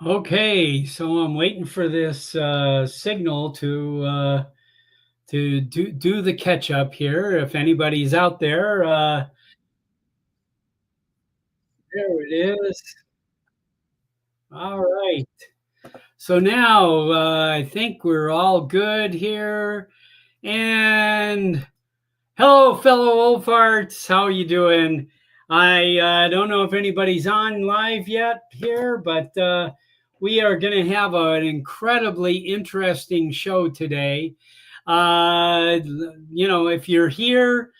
Okay, so I'm waiting for this signal to do the catch up here. If anybody's out there, there it is. All right. So now I think we're all good here. And hello, fellow old farts. How are you doing? I don't know if anybody's on live yet here, but we are going to have an incredibly interesting show today. If you're here,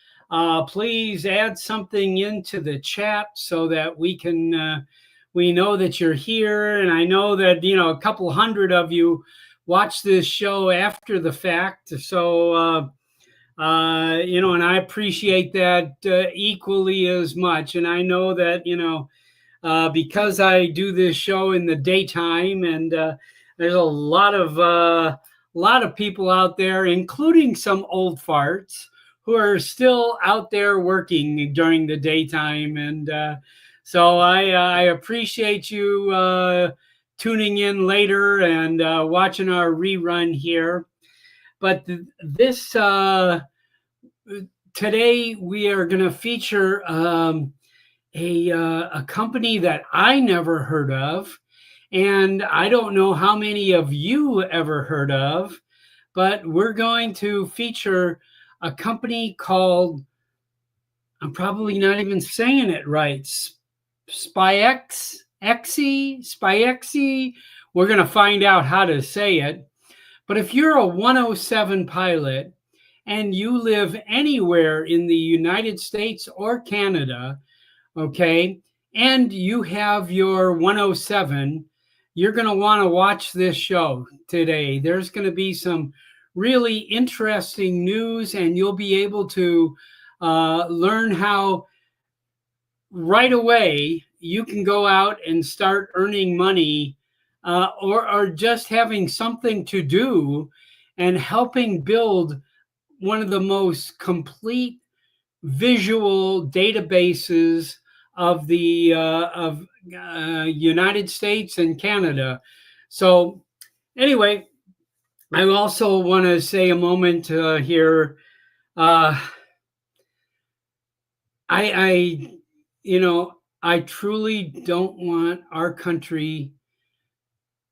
please add something into the chat so that we know that you're here. And I know that, a couple hundred of you watch this show after the fact. So, and I appreciate that equally as much. And I know that, because I do this show in the daytime, and there's a lot of people out there, including some old farts, who are still out there working during the daytime. And so I appreciate you tuning in later and watching our rerun here. But this today we are going to feature a company that I never heard of, and I don't know how many of you ever heard of, but we're going to feature a company called, I'm probably not even saying it right, Spyexy. We're going to find out how to say it. But if you're a 107 pilot and you live anywhere in the United States or Canada, okay, and you have your 107, you're going to want to watch this show today. There's going to be some really interesting news, and you'll be able to learn how right away you can go out and start earning money, or just having something to do and helping build one of the most complete visual databases of the United States and Canada. So anyway, I also want to say a moment here. I I truly don't want our country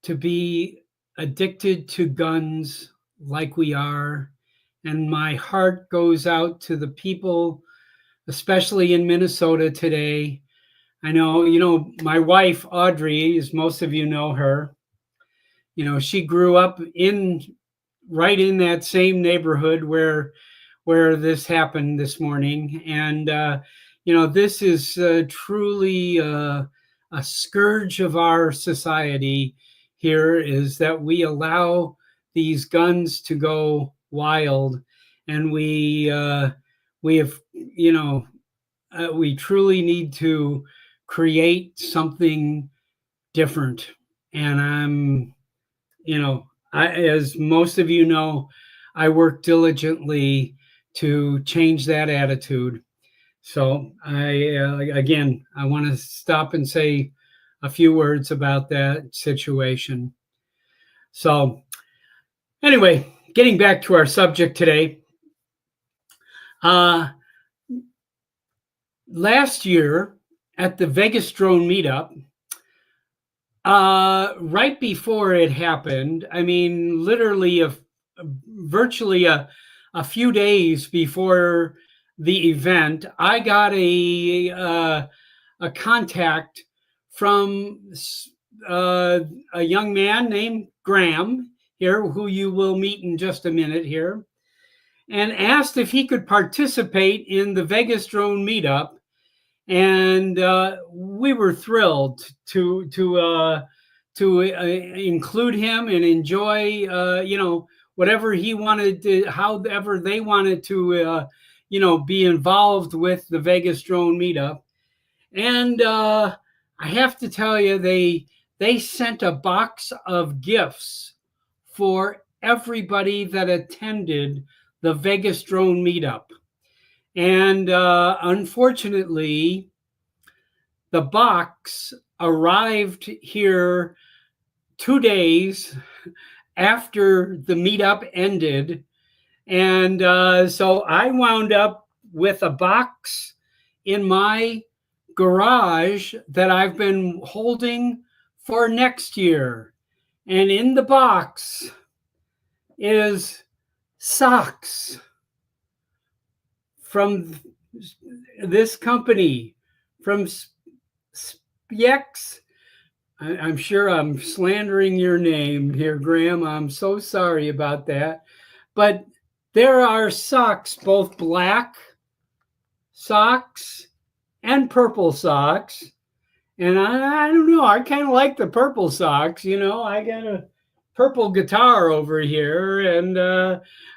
to be addicted to guns like we are. And my heart goes out to the people, especially in Minnesota today. I know, my wife, Audrey, as most of you know her, she grew up right in that same neighborhood where this happened this morning. And, this is truly a scourge of our society here, is that we allow these guns to go wild. And we have, we truly need to create something different. And as most of you know, I work diligently to change that attitude. So again, I want to stop and say a few words about that situation. So anyway, getting back to our subject today. Last year at the Vegas drone meetup, right before it happened, I mean, literally virtually a few days before the event, I got a contact from a young man named Graham here, who you will meet in just a minute here, and asked if he could participate in the Vegas drone meetup. And we were thrilled to include him and enjoy, whatever he wanted to, however they wanted to, be involved with the Vegas drone meetup. And I have to tell you, they sent a box of gifts for everybody that attended the Vegas drone meetup. And unfortunately, the box arrived here 2 days after the meetup ended. And so I wound up with a box in my garage that I've been holding for next year. And in the box is socks from this company, from Spex. I'm sure I'm slandering your name here, Graham. I'm so sorry about that. But there are socks, both black socks and purple socks. And I don't know, I kind of like the purple socks. I got a purple guitar over here, and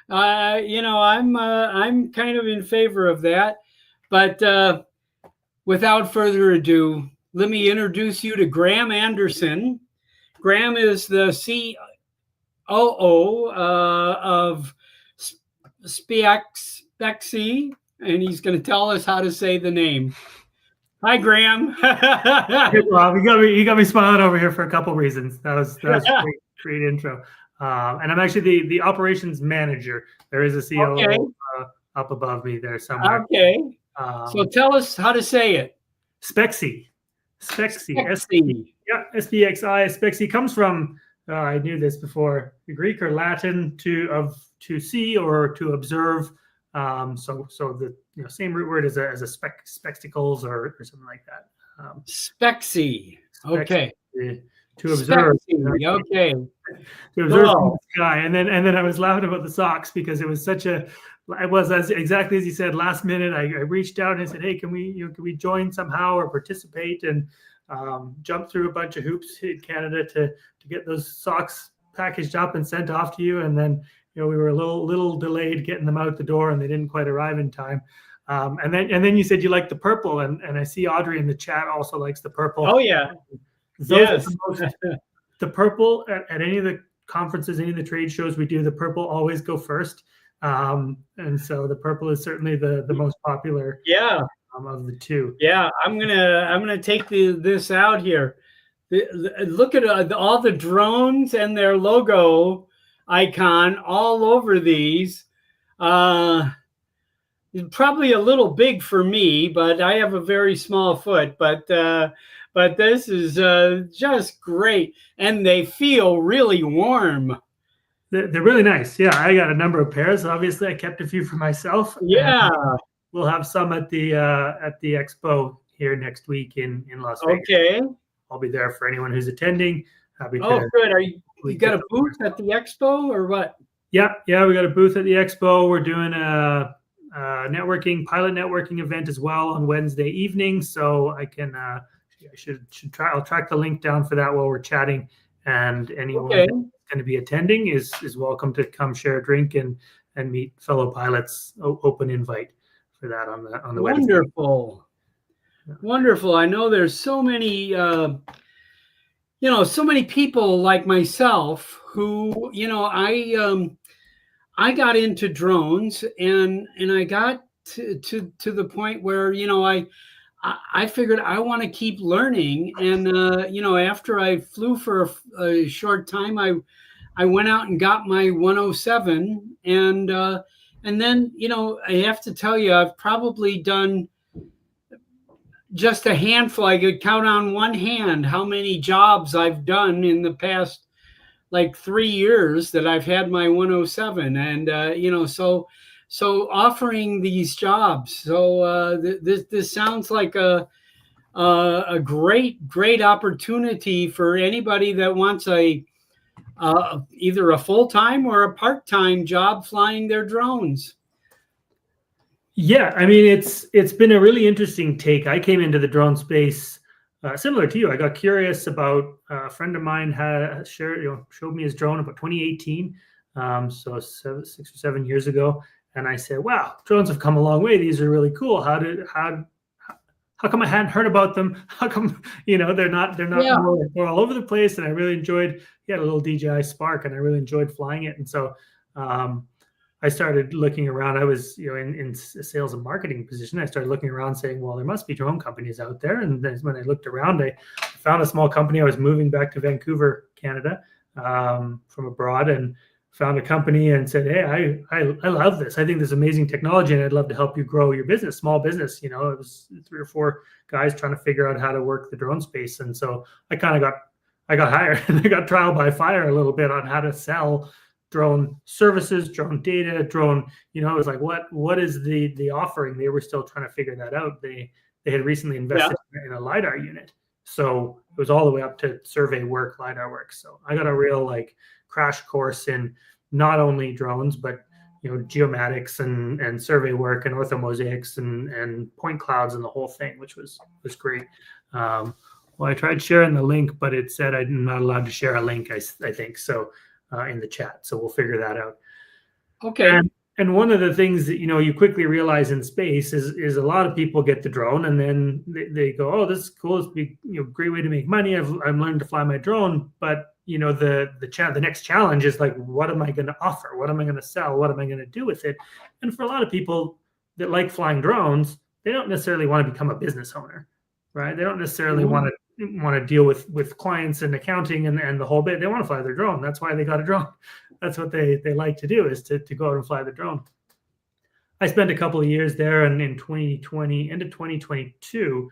I'm kind of in favor of that. But without further ado, let me introduce you to Graham Anderson. Graham is the COO of Spexi, and he's going to tell us how to say the name. Hi, Graham. Hey, Rob, you got me smiling over here for a couple reasons. That was great intro. And I'm actually the operations manager. There is a COO up above me there somewhere. Okay. So tell us how to say it. Spexi. Spexi. Yeah, SPXI. Spexi comes from, I knew this before, the Greek or Latin to see or to observe. So the same root word as a spectacles or something like that. Spexi. Okay. To observe. Spexi. Okay. To observe the sky, and then I was laughing about the socks because it was exactly as you said. Last minute, I reached out and I said, "Hey, can we join somehow or participate?" And jump through a bunch of hoops in Canada to get those socks packaged up and sent off to you, and then. We were a little delayed getting them out the door, and they didn't quite arrive in time. And then you said you like the purple, and I see Audrey in the chat also likes the purple. Oh yeah, yes. The purple at any of the conferences, any of the trade shows we do, the purple always go first, and so the purple is certainly the most popular. Yeah. Of the two. Yeah, I'm gonna take this out here. Look at all the drones and their logo icon all over these. Probably a little big for me, but I have a very small foot. But this is just great, and they feel really warm. They're really nice. Yeah, I got a number of pairs. Obviously, I kept a few for myself. Yeah, we'll have some at the expo here next week in Las Vegas. Okay, I'll be there for anyone who's attending. Happy to. Oh, good. You got a booth at the expo or what? Yeah, we got a booth at the expo. We're doing a pilot networking event as well on Wednesday evening. So I can should try. I'll track the link down for that while we're chatting. And anyone that's going to be attending is welcome to come share a drink and meet fellow pilots. Open invite for that on the Wednesday. Wonderful, wonderful. I know there's so many. So many people like myself who, I got into drones and I got to the point where, I figured I want to keep learning. And, after I flew for a short time, I went out and got my 107. And then, I have to tell you, I've probably done just a handful. I could count on one hand how many jobs I've done in the past like 3 years that I've had my 107, and so offering these jobs. So this sounds like a great opportunity for anybody that wants either a full-time or a part-time job flying their drones. Yeah, I mean, it's been a really interesting take. I came into the drone space similar to you. I got curious about a friend of mine showed me his drone about 2018, so 6 or 7 years ago, and I said, "Wow, drones have come a long way. These are really cool. How come I hadn't heard about them? How come they're not more all over the place?" And I really enjoyed. He had a little DJI Spark, and I really enjoyed flying it, and so. I started looking around. I was, in a sales and marketing position. I started looking around saying, well, there must be drone companies out there. And then when I looked around, I found a small company. I was moving back to Vancouver, Canada, from abroad, and found a company and said, hey, I love this. I think this is amazing technology, and I'd love to help you grow your business, small business. It was 3 or 4 guys trying to figure out how to work the drone space. And so I got hired and I got trial by fire a little bit on how to sell drone services, drone data, drone, it was like, what is the offering? They were still trying to figure that out. They had recently invested in a LiDAR unit. So it was all the way up to survey work, LiDAR work. So I got a real crash course in not only drones, but geomatics and survey work and orthomosaics and point clouds and the whole thing, which was great. Well, I tried sharing the link, but it said I'm not allowed to share a link, I think. So in the chat. So we'll figure that out. Okay. And one of the things that, you quickly realize in space is a lot of people get the drone and then they go, oh, this is cool. It's a great way to make money. I've learned to fly my drone. But, the next challenge is what am I going to offer? What am I going to sell? What am I going to do with it? And for a lot of people that like flying drones, they don't necessarily want to become a business owner, right? They don't necessarily want to deal with clients and accounting and the whole bit. They want to fly their drone. That's why they got a drone. That's what they like to do, is to go out and fly the drone. I spent a couple of years there, and in 2020, end of 2022,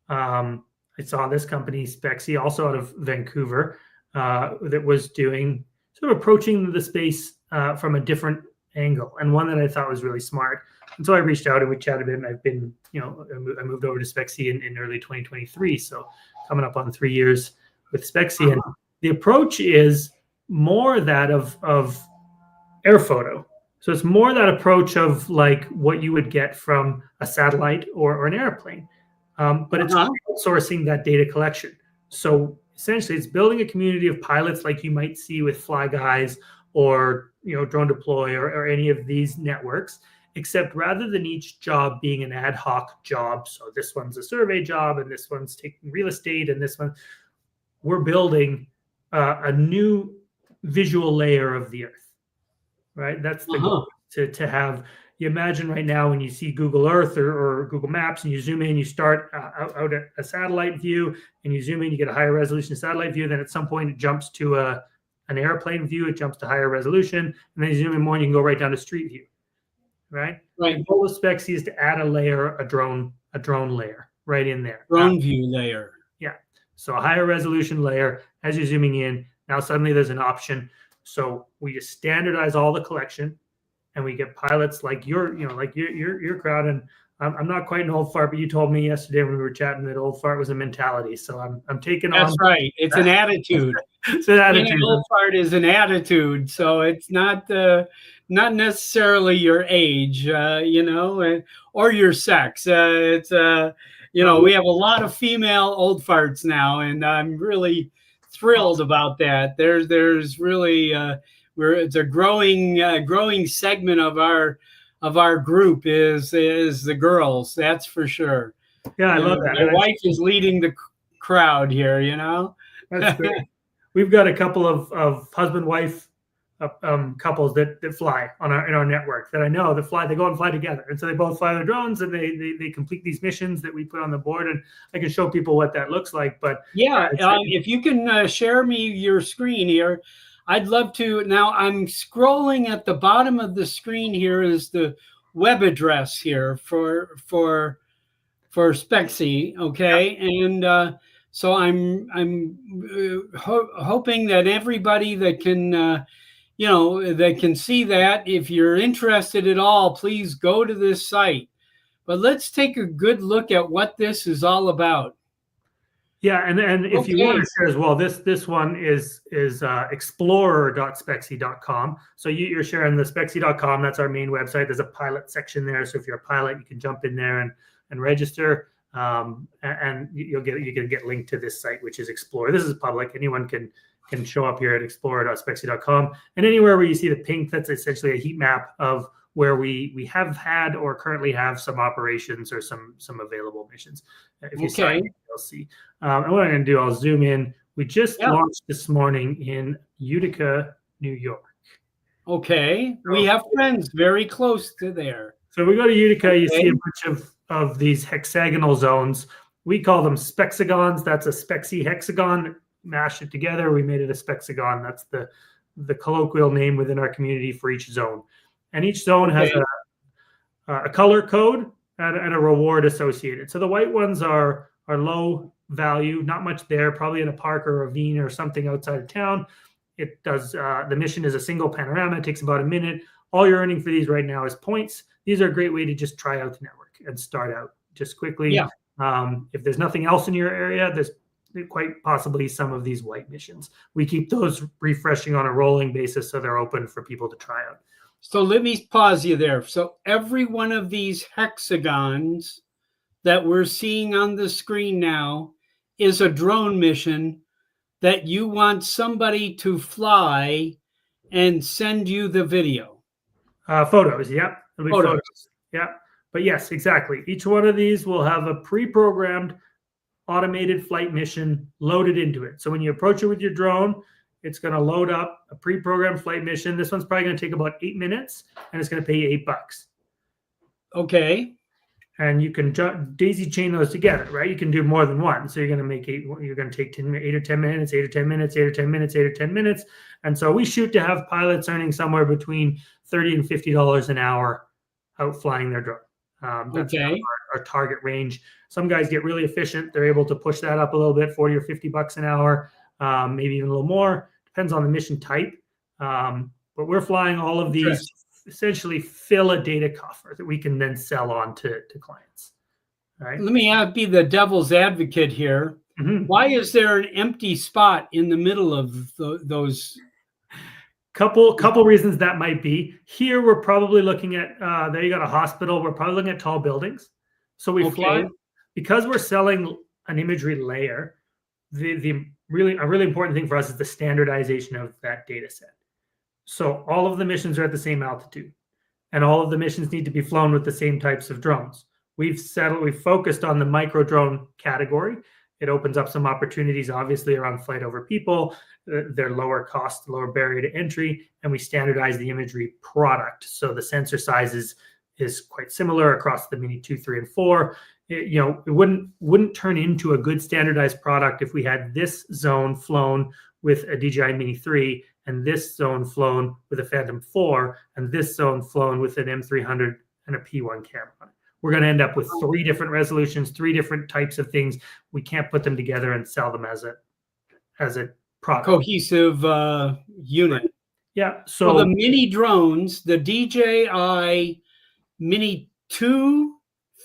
I saw this company, Spexi, also out of Vancouver, that was doing sort of approaching the space from a different angle, and one that I thought was really smart. And so I reached out and we chatted a bit, and I've been, I moved over to Spexi in early 2023. So coming up on 3 years with Spexi. And the approach is more that of air photo. So it's more that approach of what you would get from a satellite or an airplane. But it's outsourcing that data collection. So essentially it's building a community of pilots like you might see with Fly Guys or Drone Deploy or any of these networks, except rather than each job being an ad hoc job, so this one's a survey job and this one's taking real estate and this one, we're building a new visual layer of the earth, right? That's the goal, to have. You imagine right now when you see Google Earth or Google Maps and you zoom in, you start out at a satellite view and you zoom in, you get a higher resolution satellite view. Then at some point it jumps to an airplane view, it jumps to higher resolution, and then you zoom in more and you can go right down to street view, right? The goal of Spexi is to add a layer, a drone layer right in there. Drone view layer. Yeah. So a higher resolution layer as you're zooming in. Now suddenly there's an option. So we just standardize all the collection, and we get pilots like your crowd. And I'm not quite an old fart, but you told me yesterday when we were chatting that old fart was a mentality. So I'm taking on. That's right. It's an attitude. It's an attitude. Being an old fart is an attitude. So it's not necessarily your age, or your sex. It's we have a lot of female old farts now, and I'm really thrilled about that. There's really it's a growing segment of our group is the girls. That's for sure. Yeah, I love that. My wife is leading the crowd here. That's great. We've got a couple of husband-wife couples that fly in our network that I know that fly. They go and fly together, and so they both fly their drones and they complete these missions that we put on the board. And I can show people what that looks like. But yeah, if you can share me your screen here, I'd love to. Now I'm scrolling at the bottom of the screen. Here is the web address here for Spexi. Okay, and so I'm hoping that everybody that can that can see that. If you're interested at all, please go to this site. But let's take a good look at what this is all about. Yeah, and if you want to share as well, this one is explorer.spexi.com. So you're sharing the spexi.com. That's our main website. There's a pilot section there. So if you're a pilot, you can jump in there and register. And you can get linked to this site, which is Explorer. This is public. Anyone can show up here at explorer.spexi.com. And anywhere where you see the pink, that's essentially a heat map of where we have had or currently have some operations or some available missions. If you sign in, you'll see. And what I'm going to do, I'll zoom in. We just launched this morning in Utica, New York. Okay. We have friends very close to there. So we go to Utica, Okay. you see a bunch of these hexagonal zones. We call them spexagons. That's a spexi hexagon. Mash it together. We made it a spexagon. That's the colloquial name within our community for each zone. And each zone has a color code and a reward associated. So the white ones are low value, not much there, probably in a park or a ravine or something outside of town. It does, the mission is a single panorama. It takes about a minute. All you're earning for these right now is points. These are a great way to just try out the network and start out just quickly. Yeah. If there's nothing else in your area, there's quite possibly some of these white missions. We keep those refreshing on a rolling basis so they're open for people to try out. So let me pause you there. So every one of these hexagons that we're seeing on the screen now is a drone mission that you want somebody to fly and send you the video. Photos, yep. It'll be photos. Yep. But yes, exactly. Each one of these will have a pre-programmed automated flight mission loaded into it. So when you approach it with your drone, it's going to load up a pre-programmed flight mission. This one's probably going to take about 8 minutes, and it's going to pay you $8. Okay. And you can daisy chain those together, right? You can do more than one. So you're going to make you're going to take 8 or 10 minutes, 8 or 10 minutes, 8 or 10 minutes, 8 or 10 minutes. And so we shoot to have pilots earning somewhere between $30 and $50 an hour out flying their drone. That's our target range. Some guys get really efficient. They're able to push that up a little bit, 40 or $50 an hour, maybe even a little more. Depends on the mission type. But we're flying all of these essentially fill a data coffer that we can then sell on to clients. All right. Let me be the devil's advocate here. Mm-hmm. Why is there an empty spot in the middle of those? Couple reasons that might be. Here we're probably looking at there you got a hospital. We're probably looking at tall buildings. So we fly because we're selling an imagery layer. A really important thing for us is the standardization of that data set. So all of the missions are at the same altitude, and all of the missions need to be flown with the same types of drones. We've focused on the micro drone category. It opens up some opportunities, obviously, around flight over people. They're lower cost, lower barrier to entry, and we standardize the imagery product. So the sensor size is quite similar across the Mini 2, 3, and 4. It wouldn't turn into a good standardized product if we had this zone flown with a DJI Mini 3 and this zone flown with a Phantom 4 and this zone flown with an M300 and a P1 camera. We're going to end up with 3 different resolutions, 3 different types of things. We can't put them together and sell them as a product. Cohesive unit. Yeah. So the mini drones, the DJI Mini 2,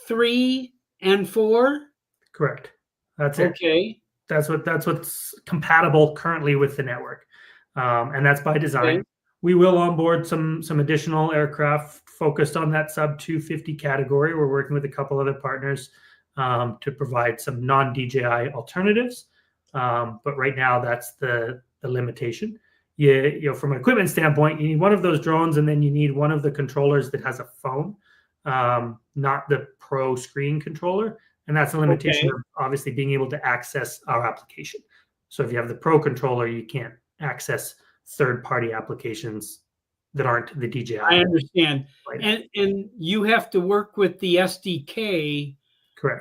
3, and 4. Correct. That's it. Okay. That's what's compatible currently with the network, and that's by design. Okay. We will onboard some additional aircraft focused on that sub 250 category. We're working with a couple other partners to provide some non-DJI alternatives, but right now that's the limitation. From an equipment standpoint, you need one of those drones, and then you need one of the controllers that has a phone, not the Pro screen controller. And that's a limitation of obviously being able to access our application. So if you have the Pro controller, you can't access third-party applications that aren't the DJI. I understand. Right? And you have to work with the SDK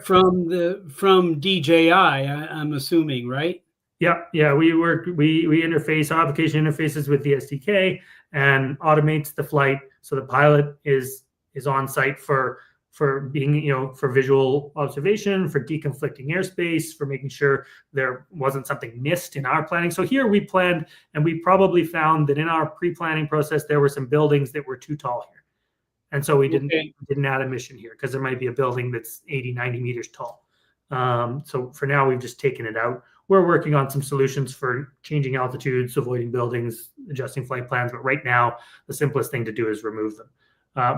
from DJI, I'm assuming, right? Yeah. We interface, our application interfaces with the SDK and automates the flight. So the pilot is on site for being, for visual observation, for deconflicting airspace, for making sure there wasn't something missed in our planning. So here we planned, and we probably found that in our pre-planning process, there were some buildings that were too tall here. And so we didn't add a mission here because there might be a building that's 80, 90 meters tall. So for now, we've just taken it out. We're working on some solutions for changing altitudes, avoiding buildings, adjusting flight plans. But right now, the simplest thing to do is remove them.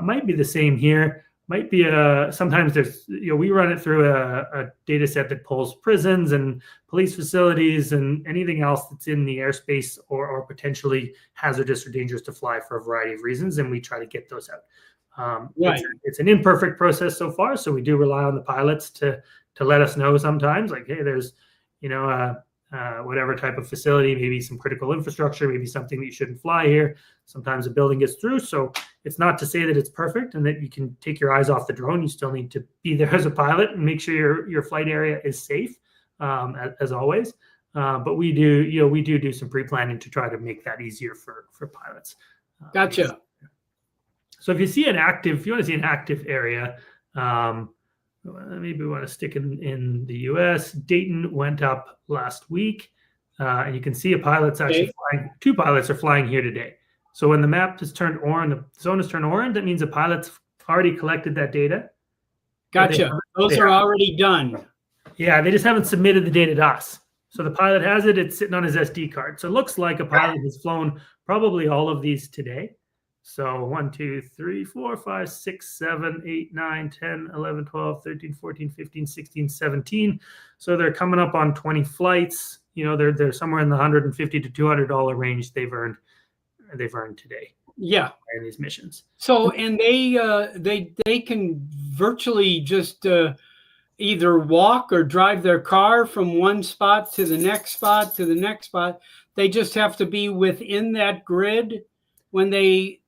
Might be the same here. Might be sometimes there's, we run it through a data set that pulls prisons and police facilities and anything else that's in the airspace or potentially hazardous or dangerous to fly for a variety of reasons. And we try to get those out. It's an imperfect process so far. So we do rely on the pilots to let us know sometimes, like, hey, there's, whatever type of facility, maybe some critical infrastructure, maybe something that you shouldn't fly here. Sometimes a building gets through. So it's not to say that it's perfect and that you can take your eyes off the drone. You still need to be there as a pilot and make sure your flight area is safe, as always. But we do some pre-planning to try to make that easier for pilots. Gotcha. So if you want to see an active area, maybe we want to stick in the U.S. Dayton went up last week, and you can see a pilot's actually flying. 2 pilots are flying here today. So when the map is turned orange, the zone is turned orange, that means a pilot's already collected that data. Gotcha. Those are already done. Yeah, they just haven't submitted the data to us. So the pilot has it. It's sitting on his SD card. So it looks like a pilot has flown probably all of these today. So 1, 2, 3, 4, 5, 6, 7, 8, 9, 10, 11, 12, 13, 14, 15, 16, 17. So they're coming up on 20 flights. They're somewhere in the $150 to $200 range they've earned today. Yeah. In these missions. So, and they can virtually just either walk or drive their car from one spot to the next spot to the next spot. They just have to be within that grid when they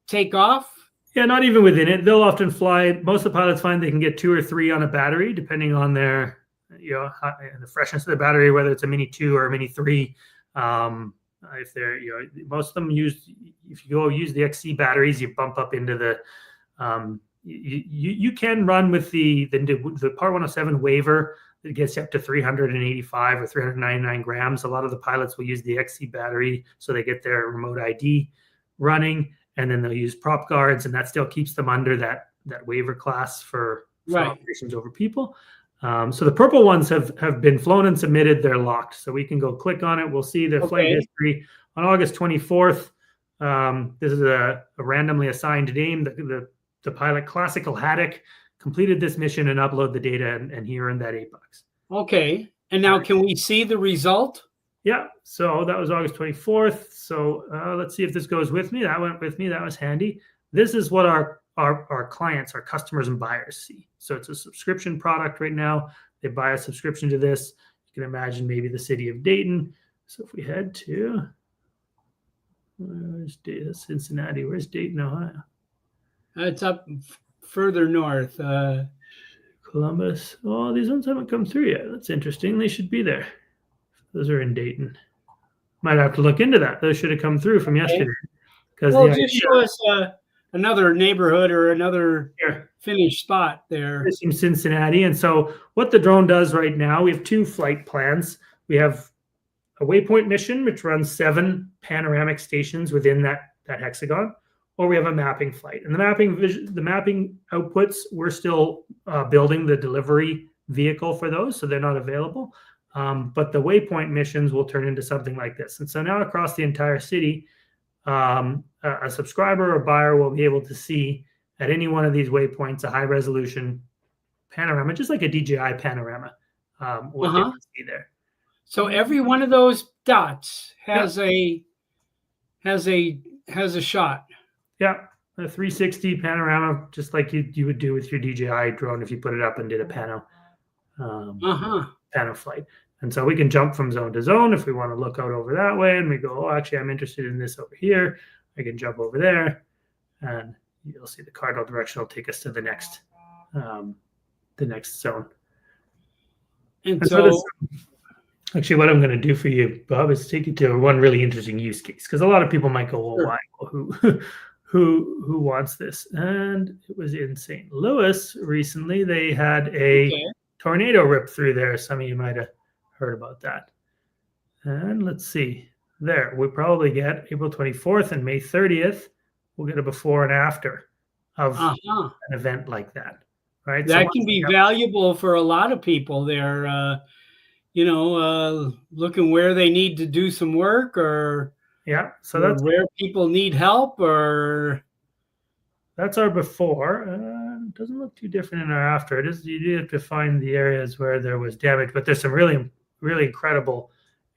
take off? Yeah, not even within it. They'll often fly. Most of the pilots find they can get 2 or 3 on a battery, depending on their, the freshness of the battery, whether it's a Mini 2 or a Mini 3. If they're, most of them if you go use the XC batteries, you bump up into the, you can run with the Part 107 waiver that gets you up to 385 or 399 grams. A lot of the pilots will use the XC battery so they get their remote ID running, and then they'll use prop guards, and that still keeps them under that waiver class for operations over people. So the purple ones have been flown and submitted. They're locked. So we can go click on it. We'll see their flight history on August 24th. This is a randomly assigned name. The pilot, Classical Haddock, completed this mission and upload the data, and he earned that $8. Okay. And now can we see the result? Yeah. So that was August 24th. So let's see if this goes with me. That went with me. That was handy. This is what our clients, our customers and buyers see. So it's a subscription product right now. They buy a subscription to this. You can imagine maybe the city of Dayton. So if we head to Cincinnati, where's Dayton, Ohio? It's up further north. Columbus. Oh, these ones haven't come through yet. That's interesting. They should be there. Those are in Dayton. Might have to look into that. Those should have come through from yesterday. Well, just show us another neighborhood or another finished spot there. It's in Cincinnati. And so what the drone does right now, we have 2 flight plans. We have a waypoint mission, which runs 7 panoramic stations within that hexagon, or we have a mapping flight. And the mapping outputs, we're still building the delivery vehicle for those, so they're not available. But the waypoint missions will turn into something like this. And so now across the entire city, a subscriber or buyer will be able to see at any one of these waypoints a high resolution panorama, just like a DJI panorama. What they can see there. So every one of those dots has a shot. Yeah, a 360 panorama, just like you would do with your DJI drone if you put it up and did a pano flight. And so we can jump from zone to zone if we want to look out over that way, and we go, oh, actually, I'm interested in this over here. I can jump over there, and you'll see the cardinal direction will take us to the next zone. And so actually, what I'm going to do for you, Bob, is take you to one really interesting use case, because a lot of people might go, well, why? Well, who wants this? And it was in St. Louis recently. They had a tornado rip through there. Some of you might have heard about that. And let's see. There, we probably get April 24th and May 30th. We'll get a before and after of an event like that. Right? That can be valuable for a lot of people. They're, looking where they need to do some work, or so that's where people need help, or that's our before. It doesn't look too different in our after. It is, you do have to find the areas where there was damage, but there's some really, really incredible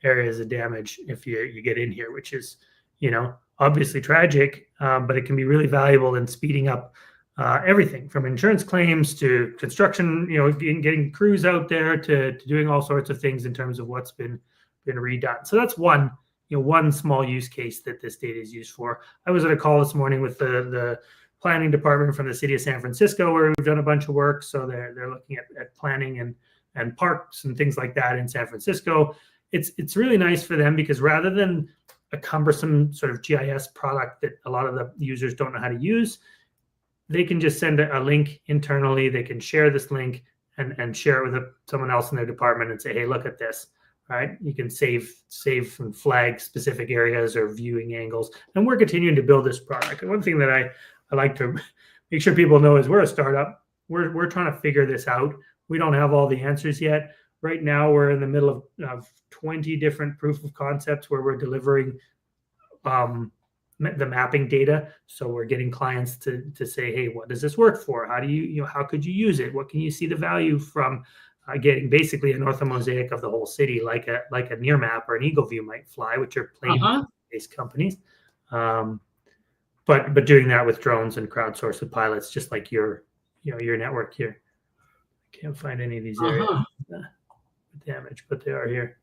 areas of damage if you get in here, which is, obviously tragic, but it can be really valuable in speeding up everything from insurance claims to construction, getting crews out there to doing all sorts of things in terms of what's been been redone. So that's one small use case that this data is used for. I was at a call this morning with the planning department from the city of San Francisco, where we've done a bunch of work. So they're looking at planning and parks and things like that in San Francisco. It's really nice for them because rather than a cumbersome sort of GIS product that a lot of the users don't know how to use, they can just send a link internally. They can share this link and share it with someone else in their department and say, hey, look at this, right? You can save and flag specific areas or viewing angles. And we're continuing to build this product. And one thing that I like to make sure people know is we're a startup. We're trying to figure this out. We don't have all the answers yet. Right now, we're in the middle of 20 different proof of concepts where we're delivering the mapping data. So we're getting clients to say, hey, what does this work for? How do how could you use it? What can you see the value from getting basically an orthomosaic of the whole city, like a Nearmap or an Eagle View might fly, which are plane-based companies. But doing that with drones and crowdsourced with pilots, just like your network here. I can't find any of these areas with damage, but they are here.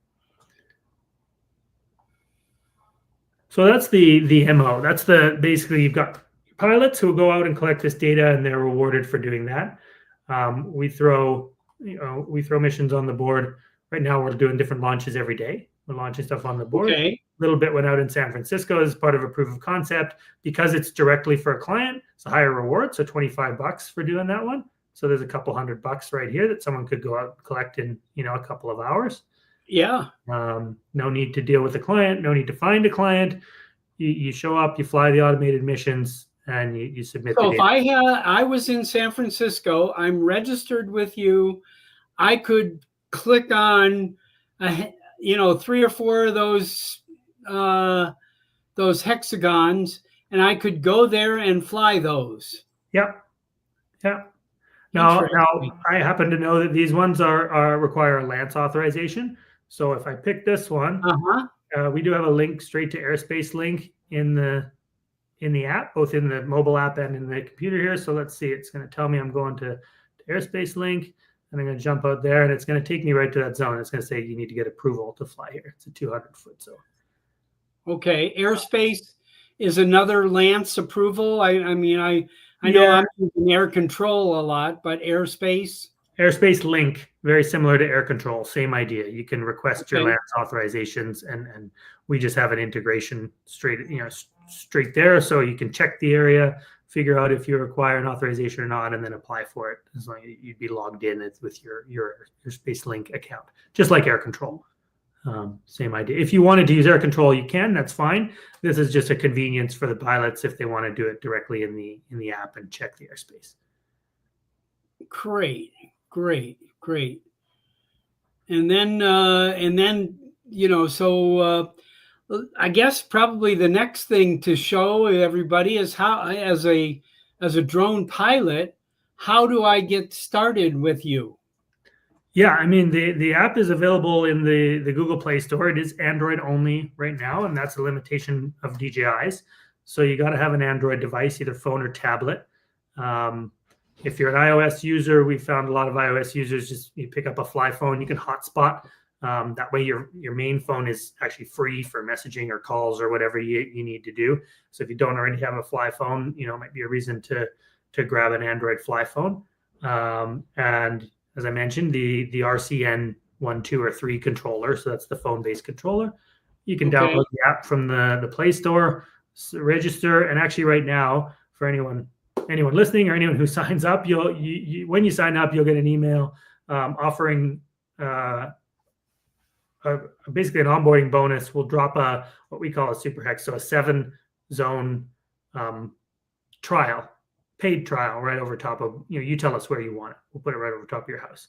So that's the MO. That's basically you've got pilots who will go out and collect this data, and they're rewarded for doing that. We throw missions on the board. Right now, we're doing different launches every day. We're launching stuff on the board. Okay. A little bit went out in San Francisco as part of a proof of concept because it's directly for a client. It's a higher reward, so $25 for doing that one. So there's a couple $100 right here that someone could go out and collect in a couple of hours. Yeah. No need to deal with a client. No need to find a client. You show up, you fly the automated missions, and you submit. So if I was in San Francisco, I'm registered with you, I could click on 3 or 4 of those hexagons, and I could go there and fly those. Yep. Now I happen to know that these ones require a Lance authorization. So if I pick this one, we do have a link straight to airspace link in the app, both in the mobile app and in the computer here. So let's see, it's going to tell me I'm going to airspace link, and I'm going to jump out there, and it's going to take me right to that zone. It's going to say you need to get approval to fly here. It's a 200-foot zone. Okay, airspace is another Lance approval. I know I'm using air control a lot, but airspace link, very similar to air control, same idea. You can request your Lance authorizations, and we just have an integration straight there, so you can check the area, figure out if you require an authorization or not, and then apply for it. As long as you'd be logged in with your Space Link account, just like air control. Same idea. If you wanted to use air control, you can. That's fine. This is just a convenience for the pilots if they want to do it directly in the app and check the airspace. Great. And then so I guess probably the next thing to show everybody is how, as a drone pilot, how do I get started with you? Yeah, I mean, the app is available in the Google Play Store. It is Android only right now, and that's a limitation of DJI's. So you got to have an Android device, either phone or tablet. If you're an iOS user, we found a lot of iOS users, you pick up a fly phone, you can hotspot. That way your main phone is actually free for messaging or calls or whatever you need to do. So if you don't already have a fly phone, it might be a reason to grab an Android fly phone. And as I mentioned, the RCN 1, 2, or 3 controller, so that's the phone-based controller. You can download the app from the Play Store, register, and actually right now, for anyone listening or anyone who signs up, when you sign up, you'll get an email offering basically an onboarding bonus. We'll drop what we call a super hex, so a 7-zone paid trial right over top of, you tell us where you want it. We'll put it right over top of your house.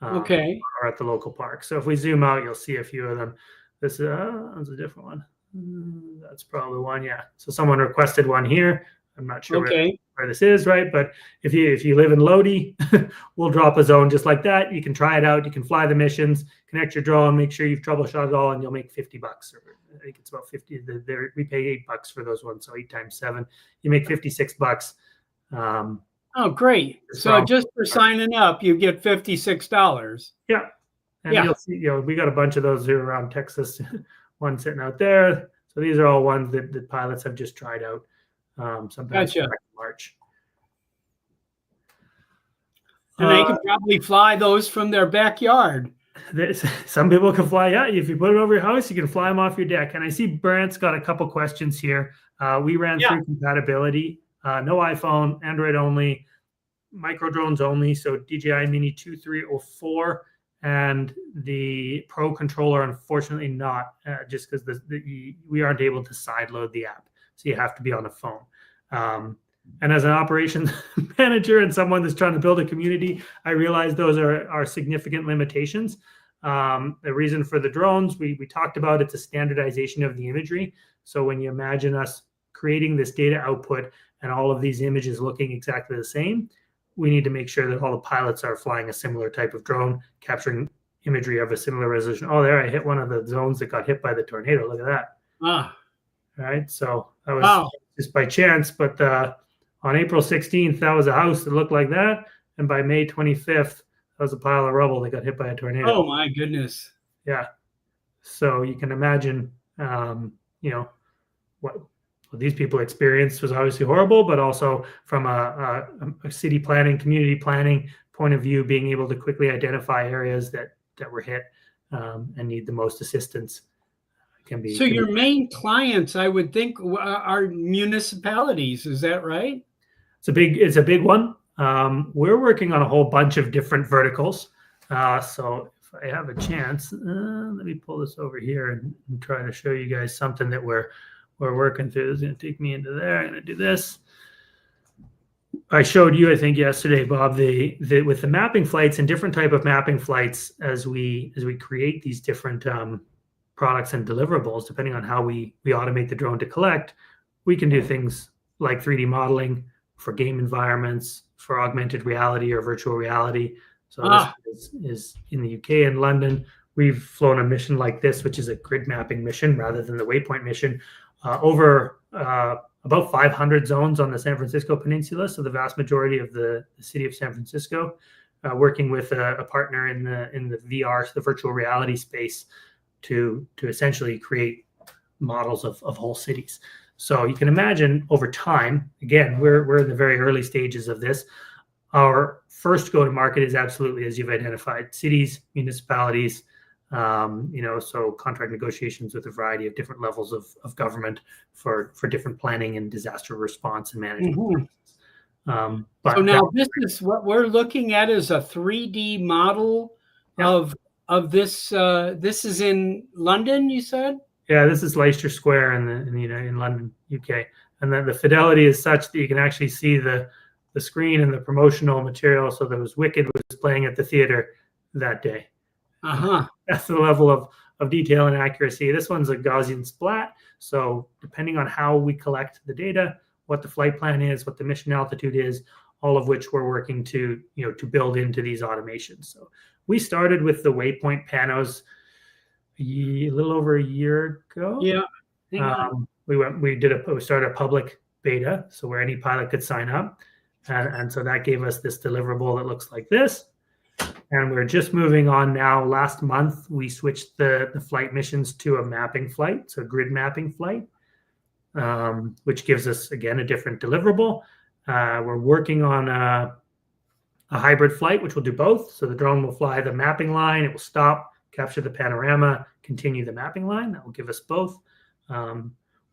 Or at the local park. So if we zoom out, you'll see a few of them. This is a different one. That's probably one, yeah. So someone requested one here. I'm not sure where this is, right? But if you live in Lodi, we'll drop a zone just like that. You can try it out. You can fly the missions, connect your drone, make sure you've troubleshot it all, and you'll make $50. Or I think it's about 50. We pay $8 for those ones, so 8 times 7, you make $56. Oh, great! So just for signing up, you get $56. Yeah, And you'll see, we got a bunch of those here around Texas, one sitting out there. So these are all ones that the pilots have just tried out sometimes back in March. And they can probably fly those from their backyard. Some people can fly. Yeah, if you put it over your house, you can fly them off your deck. And I see Brant's got a couple questions here. We ran through compatibility. No iPhone, Android only, micro drones only. So DJI Mini 2304 and the Pro controller, unfortunately not, just because we aren't able to sideload the app. So you have to be on a phone. And as an operations manager and someone that's trying to build a community, I realize those are significant limitations. The reason for the drones, we talked about, it's a standardization of the imagery. So when you imagine us creating this data output and all of these images looking exactly the same, we need to make sure that all the pilots are flying a similar type of drone, capturing imagery of a similar resolution. Oh, there, I hit one of the zones that got hit by the tornado. Look at that. All right, so that was just by chance, but on April 16th, that was a house that looked like that. And by May 25th, that was a pile of rubble that got hit by a tornado. Oh, my goodness. Yeah. So you can imagine, what these people experienced was obviously horrible, but also from a city planning, community planning point of view, being able to quickly identify areas that were hit and need the most assistance. So your main clients, I would think, are municipalities. Is that right? It's a big one. We're working on a whole bunch of different verticals. So if I have a chance, let me pull this over here and try to show you guys something that we're working through. It's going to take me into there. I'm going to do this. I showed you, I think, yesterday, Bob, with the mapping flights and different type of mapping flights as we create these different products and deliverables, depending on how we automate the drone to collect, we can do things like 3D modeling for game environments, for augmented reality or virtual reality. So this is in the UK and London. We've flown a mission like this, which is a grid mapping mission rather than the waypoint mission, over about 500 zones on the San Francisco Peninsula. So the vast majority of the city of San Francisco, working with a partner in the VR, the virtual reality space, to essentially create models of whole cities. So you can imagine over time, again, we're in the very early stages of this. Our first go-to-market is absolutely, as you've identified, cities, municipalities, so contract negotiations with a variety of different levels of government for different planning and disaster response and management. But so now this is what we're looking at, is a 3D model of this. This is in London, you said? Yeah, this is Leicester Square in London, UK. And then the fidelity is such that you can actually see the screen and the promotional material. So there was Wicked was playing at the theater that day. That's the level of detail and accuracy. This one's a Gaussian splat. So depending on how we collect the data, what the flight plan is, what the mission altitude is, all of which we're working to build into these automations. So we started with the waypoint panos a little over a year ago. Yeah. We started a public beta, so where any pilot could sign up. And so that gave us this deliverable that looks like this. And we're just moving on now. Last month, we switched the flight missions to a mapping flight, so grid mapping flight, which gives us, again, a different deliverable. We're working on a hybrid flight, which will do both. So the drone will fly the mapping line. It will stop, capture the panorama, continue the mapping line. That will give us both.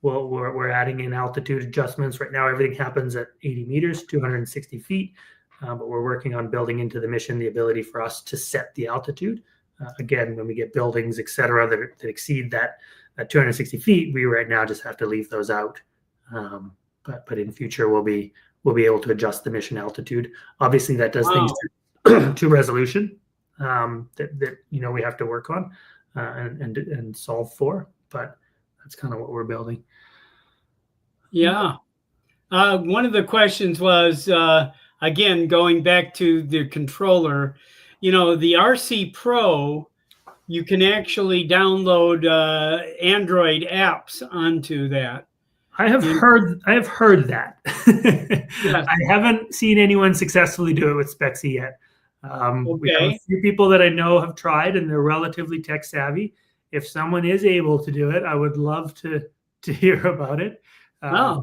We're adding in altitude adjustments. Right now, everything happens at 80 meters, 260 feet. But we're working on building into the mission the ability for us to set the altitude. Again, when we get buildings, et cetera, that exceed that 260 feet, we right now just have to leave those out. But in future, we'll be able to adjust the mission altitude. Obviously, that does things to resolution that we have to work on and solve for. But that's kind of what we're building. Yeah. One of the questions was, again, going back to the controller, the RC Pro, you can actually download Android apps onto that. I have heard that. Yes. I haven't seen anyone successfully do it with Spexi yet. We have a few people that I know have tried, and they're relatively tech savvy. If someone is able to do it, I would love to hear about it. Let's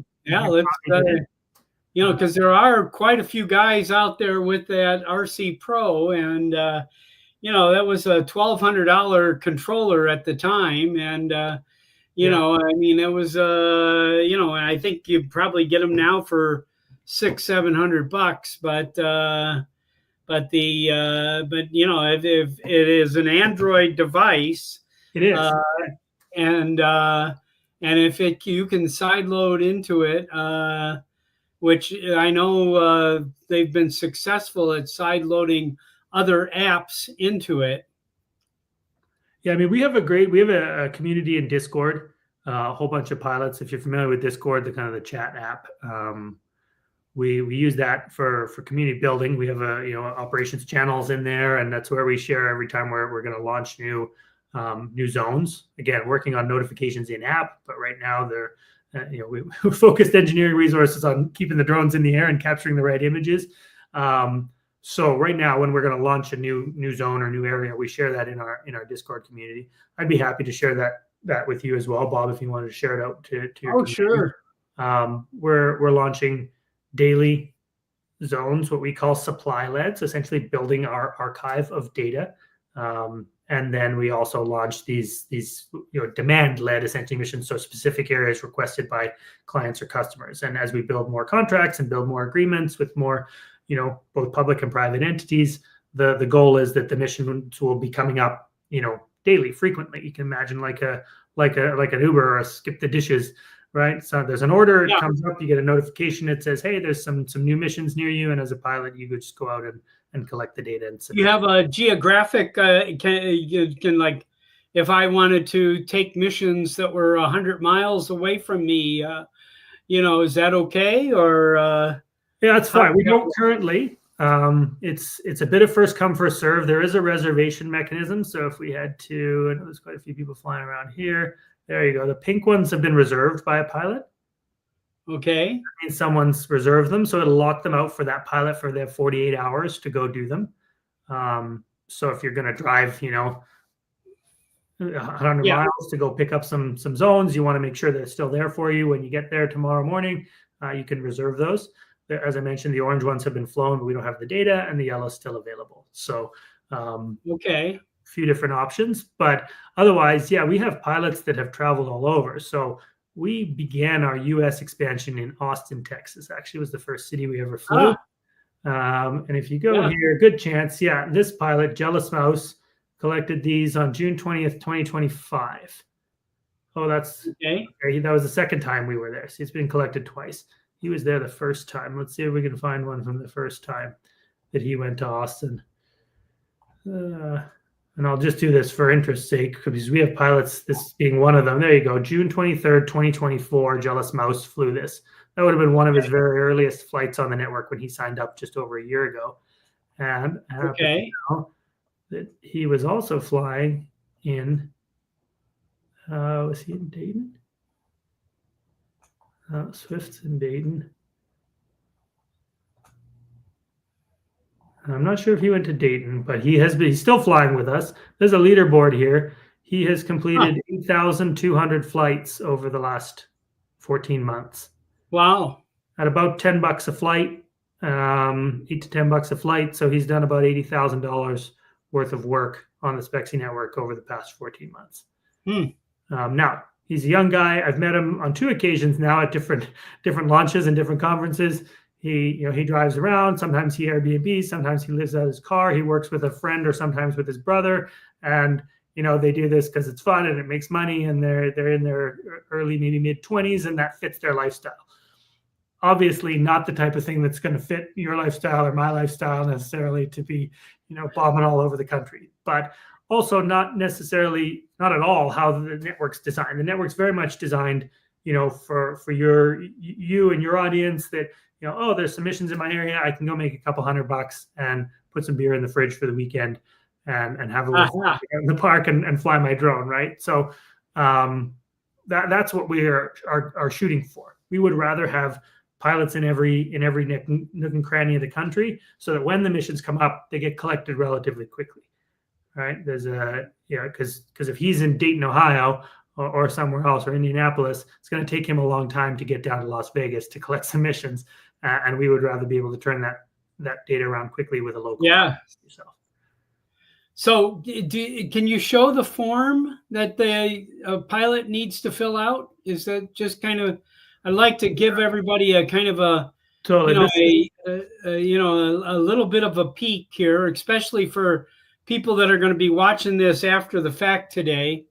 because there are quite a few guys out there with that RC Pro, and that was a $1,200 controller at the time, and I mean, it was and I think you probably get them now for $600-700, but if it is an Android device, it is, and if you can sideload into it, which I know they've been successful at sideloading other apps into it. Yeah, I mean, we have a community in Discord, a whole bunch of pilots. If you're familiar with Discord, the chat app, we use that for community building. We have operations channels in there, and that's where we share every time we're going to launch new zones. Again, working on notifications in app, but right now they're we focused engineering resources on keeping the drones in the air and capturing the right images. So right now, when we're going to launch a new zone or new area, we share that in our Discord community. I'd be happy to share that with you as well, Bob, if you wanted to share it out to your community. Sure. We're launching daily zones, what we call supply led, so essentially building our archive of data. And then we also launch these demand led essentially missions, so specific areas requested by clients or customers. And as we build more contracts and build more agreements with more both public and private entities, the goal is that the missions will be coming up daily, frequently. You can imagine like an Uber or a skip the dishes, right? So there's an order, it comes up, you get a notification, it says, hey, there's some new missions near you, and as a pilot you could just go out and collect the data. And you have a geographic you can like, if I wanted to take missions that were 100 miles away from me, is that okay? Or yeah, that's fine. We don't currently. It's a bit of first come first serve. There is a reservation mechanism, so if we had to, I know there's quite a few people flying around here. There you go. The pink ones have been reserved by a pilot. Okay. That means someone's reserved them, so it'll lock them out for that pilot for their 48 hours to go do them. So if you're going to drive, 100 miles to go pick up some zones, you want to make sure that it's still there for you when you get there tomorrow morning. You can reserve those. As I mentioned, the orange ones have been flown, but we don't have the data, and the yellow is still available. So, okay. A few different options, but otherwise, we have pilots that have traveled all over. So we began our U.S. expansion in Austin, Texas. Actually, was the first city we ever flew. And if you go here, good chance. This pilot, Jealous Mouse, collected these on June 20th, 2025. Oh, that's okay. That was the second time we were there. So it's been collected twice. He was there the first time. Let's see if we can find one from the first time that he went to Austin. And I'll just do this for interest's sake because we have pilots, this being one of them. There you go. June 23rd, 2024, Jealous Mouse flew this. That would have been one of his very earliest flights on the network when he signed up just over a year ago. And that he was also flying in, was he in Dayton? Swift's in Dayton. I'm not sure if he went to Dayton, but he's still flying with us. There's a leaderboard here. He has completed 8,200 flights over the last 14 months. Wow. At about $10 a flight, $8 to $10 a flight. So he's done about $80,000 worth of work on the Spexi network over the past 14 months. Now, he's a young guy. I've met him on 2 occasions now at different launches and different conferences. He drives around. Sometimes he Airbnbs. Sometimes he lives out of his car. He works with a friend or sometimes with his brother. And, they do this because it's fun and it makes money. And they're in their early, maybe mid-20s, and that fits their lifestyle. Obviously not the type of thing that's going to fit your lifestyle or my lifestyle necessarily to be, bombing all over the country. But also not at all how the network's designed. The network's very much designed, for you and your audience that, there's some missions in my area. I can go make a couple $100 and put some beer in the fridge for the weekend and have a little in the park and fly my drone, right? So that's what we are shooting for. We would rather have pilots in every nook and cranny of the country, so that when the missions come up, they get collected relatively quickly. Right? There's because if he's in Dayton, Ohio, or somewhere else, or Indianapolis, it's going to take him a long time to get down to Las Vegas to collect some missions, and we would rather be able to turn that data around quickly with a local. Yeah. So can you show the form that the pilot needs to fill out? Is that just kind of, I'd like to give everybody a kind of a, totally, a little bit of a peek here, especially for people that are going to be watching this after the fact today.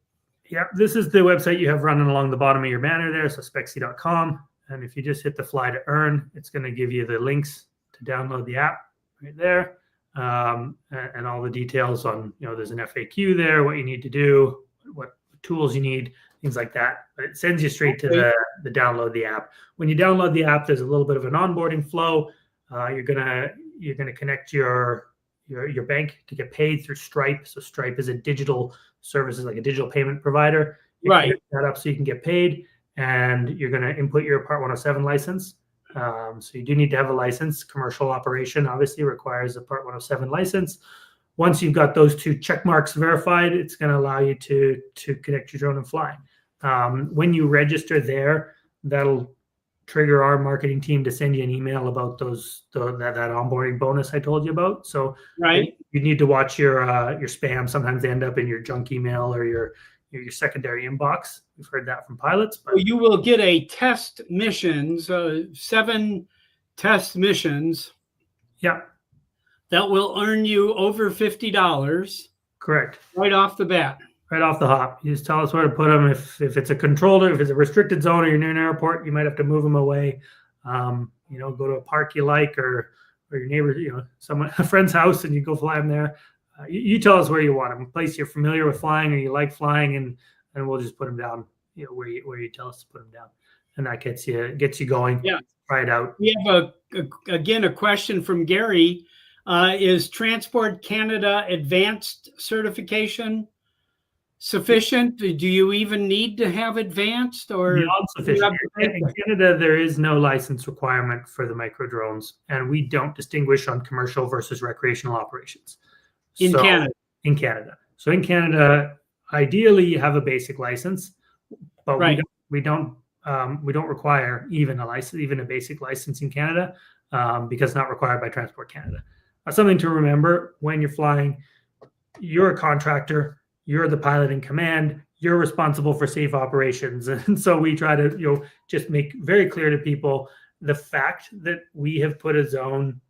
Yeah, this is the website you have running along the bottom of your banner there, so spexi.com. And if you just hit the fly to earn, it's going to give you the links to download the app right there. And all the details on, there's an FAQ there, what you need to do, what tools you need, things like that. But it sends you straight to the download the app. When you download the app, there's a little bit of an onboarding flow. You're gonna connect your bank to get paid through Stripe. So Stripe is a digital service, like a digital payment provider. You right. Connect that up so you can get paid, and you're gonna input your Part 107 license. So you do need to have a license. Commercial operation obviously requires a Part 107 license. Once you've got those two check marks verified, it's going to allow you to connect your drone and fly. When you register there, that'll trigger our marketing team to send you an email about that onboarding bonus I told you about. So right, you need to watch your spam. Sometimes they end up in your junk email or your secondary inbox. We've heard that from pilots. But you will get a test missions, 7 test missions. Yeah. That will earn you over $50. Correct. Right off the bat. Right off the hop. You just tell us where to put them. If it's a controlled, if it's a restricted zone or you're near an airport, you might have to move them away. Go to a park you like or your neighbor, a friend's house, and you go fly them there. You tell us where you want them, a place you're familiar with flying or you like flying, and we'll just put them down, where you tell us to put them down, and that gets you going. Yeah, try it out. We have a question from Gary. Is Transport Canada Advanced certification sufficient? Do you even need to have advanced, or beyond sufficient? In Canada, there is no license requirement for the micro drones, and we don't distinguish on commercial versus recreational operations. In Canada. So in Canada, ideally you have a basic license, but right. we don't require even a license, even a basic license in Canada, because it's not required by Transport Canada. Something to remember when you're flying, you're a contractor, you're the pilot in command, you're responsible for safe operations. And so we try to just make very clear to people the fact that we have put a zone,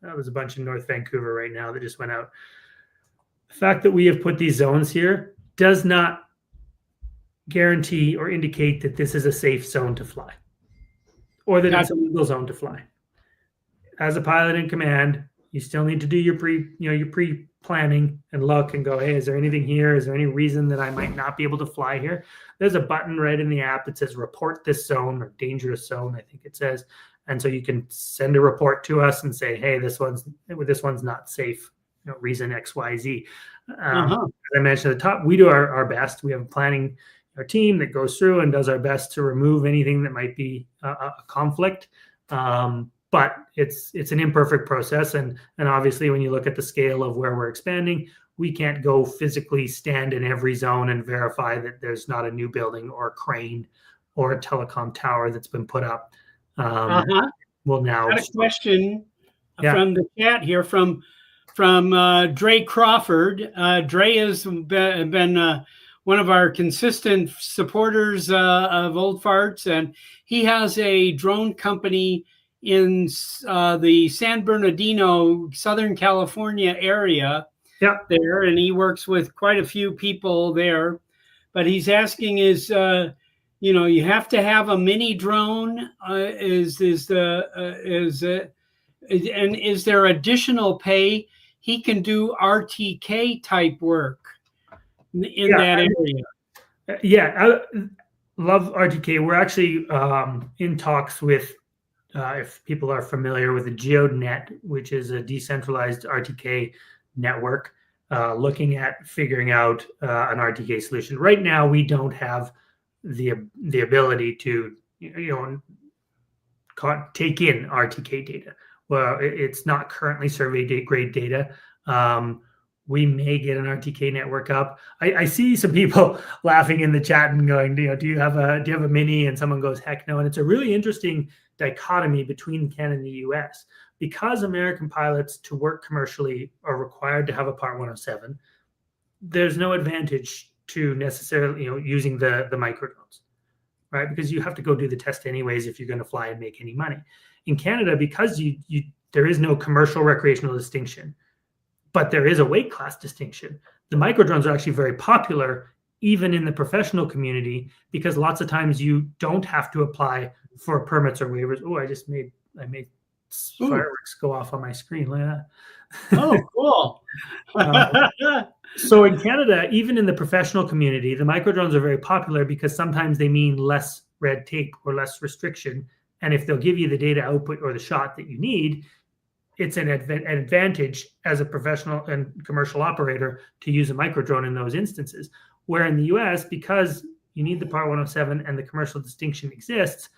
there's a bunch in North Vancouver right now that just went out. The fact that we have put these zones here does not guarantee or indicate that this is a safe zone to fly, or that it's a legal zone to fly. As a pilot in command, you still need to do your pre-planning and look and go, hey, is there anything here? Is there any reason that I might not be able to fly here? There's a button right in the app that says report this zone or dangerous zone, I think it says. And so you can send a report to us and say, hey, this one's not safe, reason X, Y, Z. As I mentioned at the top, we do our best. We have our team that goes through and does our best to remove anything that might be a conflict. But it's an imperfect process. And obviously, when you look at the scale of where we're expanding, we can't go physically stand in every zone and verify that there's not a new building or a crane or a telecom tower that's been put up. Well, now got a question from the chat here from Dre Crawford. Dre has been one of our consistent supporters of Old Farts, and he has a drone company in the San Bernardino, Southern California area there, and he works with quite a few people there. But he's asking you have to have a mini drone. Is there additional pay? He can do RTK type work in that area. Yeah, I love RTK. We're actually in talks with, if people are familiar with the GeoNet, which is a decentralized RTK network, looking at figuring out an RTK solution. Right now, we don't have the ability to, take in RTK data. Well, it's not currently survey grade data. We may get an RTK network up. I see some people laughing in the chat and going, do you have a mini? And someone goes, heck no. And it's a really interesting dichotomy between Canada and the US, because American pilots to work commercially are required to have a Part 107. There's no advantage to necessarily using the microdrones, right? Because you have to go do the test anyways if you're going to fly and make any money. In Canada, because there is no commercial recreational distinction, but there is a weight class distinction. The microdrones are actually very popular even in the professional community, because lots of times you don't have to apply for permits or waivers. Oh, I made fireworks go off on my screen. Look at that. Oh, cool. So in Canada, even in the professional community, the microdrones are very popular because sometimes they mean less red tape or less restriction. And if they'll give you the data output or the shot that you need, it's an advantage as a professional and commercial operator to use a microdrone in those instances. Where in the US, because you need the Part 107 and the commercial distinction exists,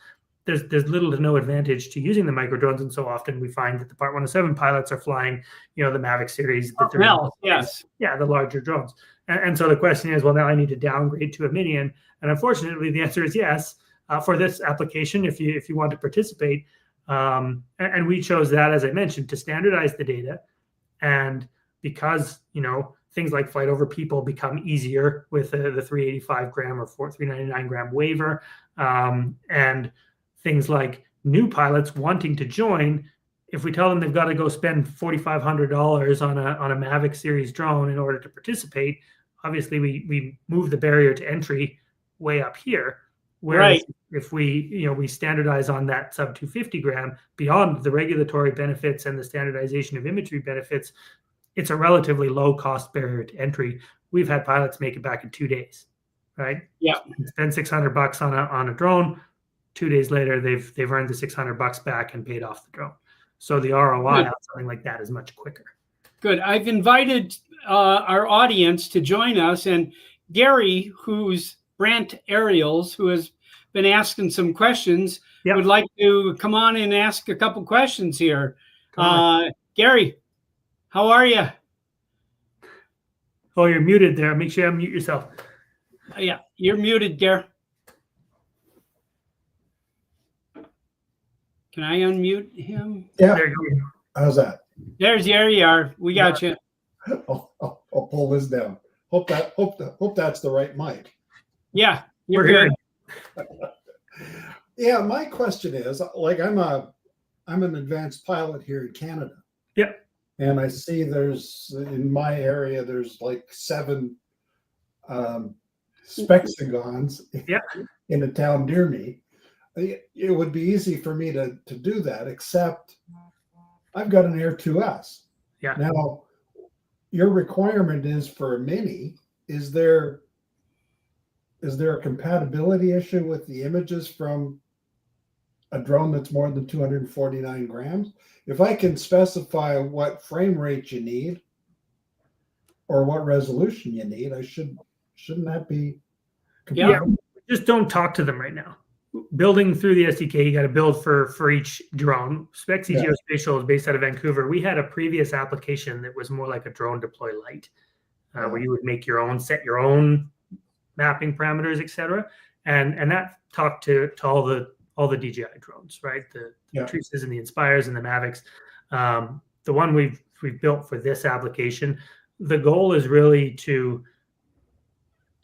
there's little to no advantage to using the microdrones. And so often we find that the Part 107 pilots are flying, the Mavic series. Yes. Yeah, the larger drones. And so the question is, well, now I need to downgrade to a mini. And unfortunately, the answer is yes. For this application, if you want to participate. And we chose that, as I mentioned, to standardize the data. And because, things like flight over people become easier with the 385 gram or 399 gram waiver, and things like new pilots wanting to join, if we tell them they've got to go spend $4,500 on a Mavic series drone in order to participate, obviously we move the barrier to entry way up here. Whereas if we standardize on that sub 250 gram, beyond the regulatory benefits and the standardization of imagery benefits, it's a relatively low cost barrier to entry. We've had pilots make it back in 2 days, right? Yeah. Spend $600 on a drone. 2 days later, they've earned the $600 back and paid off the drone. So the ROI on something like that is much quicker. Good. I've invited our audience to join us, and Gary, who's Brant Ariels, who has been asking some questions, would like to come on and ask a couple questions here. Gary, how are you? Oh, you're muted there. Make sure you unmute yourself. Yeah, you're muted, Gary. Can I unmute him? Yeah. There you go. How's that? There you are. We got you. I'll pull this down. Hope that's the right mic. Yeah, you're We're good. Yeah, my question is, like, I'm an advanced pilot here in Canada. Yeah. And I see in my area there's like 7 Spexigons in a town near me. It would be easy for me to do that, except I've got an Air 2S. Yeah. Now, your requirement is for a mini. Is there a compatibility issue with the images from a drone that's more than 249 grams? If I can specify what frame rate you need or what resolution you need, shouldn't that be compatible? Yeah, just don't talk to them right now. Building through the SDK, you got to build for each drone. Spexi Geospatial is based out of Vancouver. We had a previous application that was more like a drone deploy light, where you would make your own, set your own mapping parameters, etc. And that talked to all the DJI drones, right? The Traces and the Inspires and the Mavics. The one we've built for this application, the goal is really to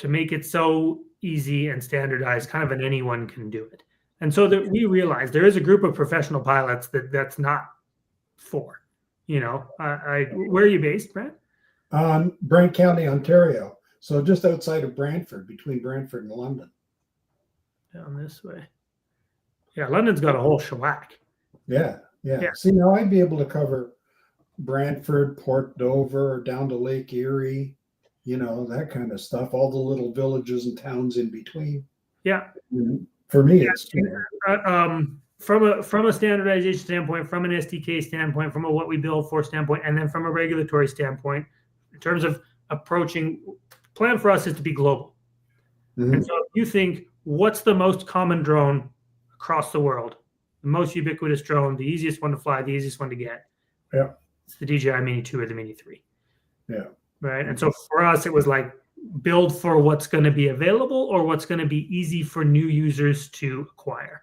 make it so easy and standardized, kind of an anyone can do it. And so that we realize there is a group of professional pilots that's not for. Where are you based, Brent? Brant County, Ontario. So just outside of Brantford, between Brantford and London. Down this way. Yeah, London's got a whole shellac. Yeah. See, now I'd be able to cover Brantford, Port Dover, down to Lake Erie, that kind of stuff, all the little villages and towns in between. Yeah. For me, it's from a standardization standpoint, from an SDK standpoint, from a what we build for standpoint, and then from a regulatory standpoint, in terms of approaching, plan for us is to be global. And so if you think, what's the most common drone across the world? the most ubiquitous drone, the easiest one to fly, the easiest one to get. Yeah. It's the DJI Mini 2 or the Mini 3. Yeah. Right. And so for us, it was like build for what's going to be available or what's going to be easy for new users to acquire.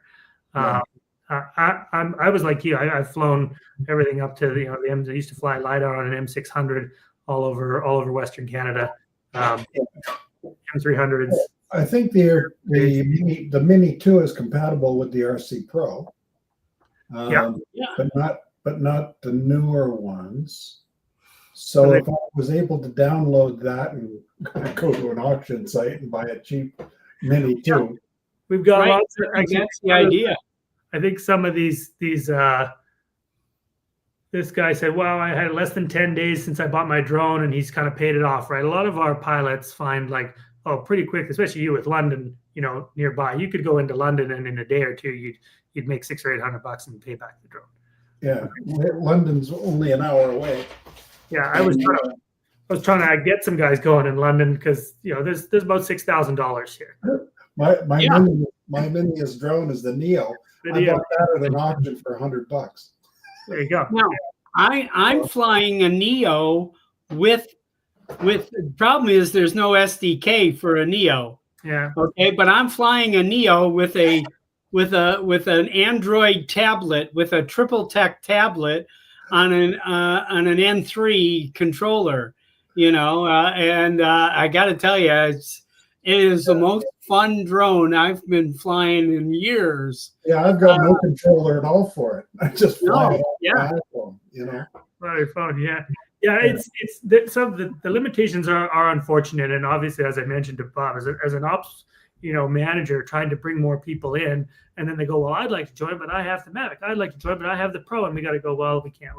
Right. I was like you. I've flown everything up to the I used to fly LiDAR on an M600 all over Western Canada, M300s. I think the Mini 2 is compatible with the RC Pro. But not the newer ones. So if I was able to download that and go to an auction site and buy a cheap Mini 2, we've got lots of, that's the idea. I think some of these this guy said, well, I had less than 10 days since I bought my drone, and he's kind of paid it off, right? A lot of our pilots find like, oh, pretty quick, especially you with London, nearby. You could go into London and in a day or two, you'd make $600 or $800 and pay back the drone. Yeah, London's only an hour away. Yeah, I was trying to get some guys going in London because there's about $6,000 here. My miniest drone is the Neo. I bought that at an auction for $100. There you go. Now, I'm flying a Neo with the problem is there's no SDK for a Neo. Yeah. Okay, but I'm flying a Neo with an Android tablet, with a triple tech tablet on an N3 controller. And I got to tell you, it is the most fun drone I've been flying in years. Yeah, I've got no controller at all for it. I just fly it on my iPhone, On your phone, yeah. It's some of the limitations are unfortunate, and obviously, as I mentioned to Bob, as an ops manager trying to bring more people in, and then they go, well, I'd like to join, but I have the Mavic. I'd like to join, but I have the Pro, and we got to go, well, we can't.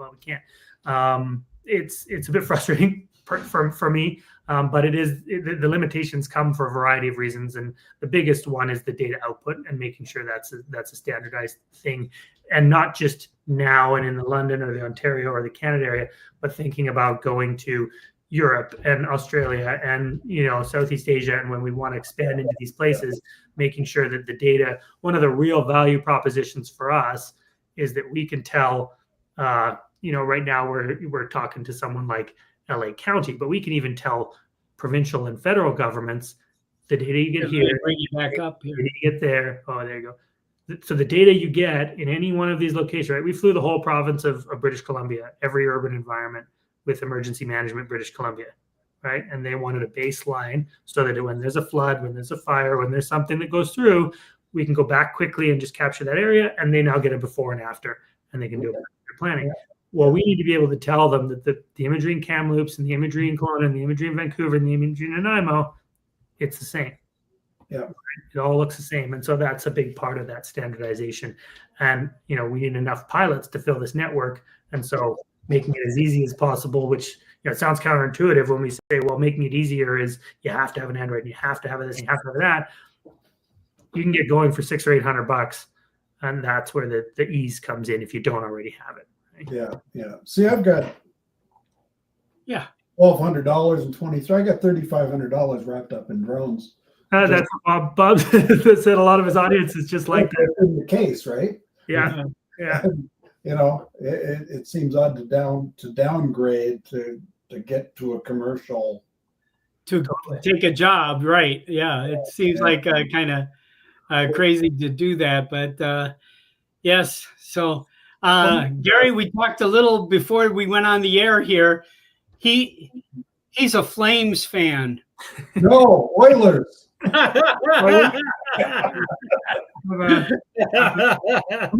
It's a bit frustrating for me, but the limitations come for a variety of reasons, and the biggest one is the data output and making sure that's a standardized thing, and not just now and in the London or the Ontario or the Canada area, but thinking about going to Europe and Australia and Southeast Asia, and when we want to expand into these places, making sure that the data. One of the real value propositions for us is that we can tell. Right now we're talking to someone like LA County, but we can even tell provincial and federal governments the data you get here. Bring you back up here. The data you get there. Oh, there you go. So the data you get in any one of these locations, right? We flew the whole province of British Columbia, every urban environment with emergency management, British Columbia, right? And they wanted a baseline so that when there's a flood, when there's a fire, when there's something that goes through, we can go back quickly and just capture that area, and they now get a before and after, and they can do their planning. Well, we need to be able to tell them that the imagery in Kamloops and the imagery in Kelowna and the imagery in Vancouver and the imagery in Nanaimo, it's the same. Yeah. It all looks the same. And so that's a big part of that standardization. And, we need enough pilots to fill this network. And so making it as easy as possible, which it sounds counterintuitive when we say, well, making it easier is you have to have an Android and you have to have this and you have to have that. You can get going for $600 or $800. And that's where the ease comes in if you don't already have it. Yeah. See, I've got $1,200 and 23. I got $3,500 wrapped up in drones. That's Bob said. A lot of his audience is just like that. In the case, right? Yeah. It seems odd to downgrade to get to a commercial. To take a job, right? Yeah, it seems like kind of crazy to do that, but yes. So. Gary, we talked a little before we went on the air here. He's a Flames fan. No, Oilers. I'm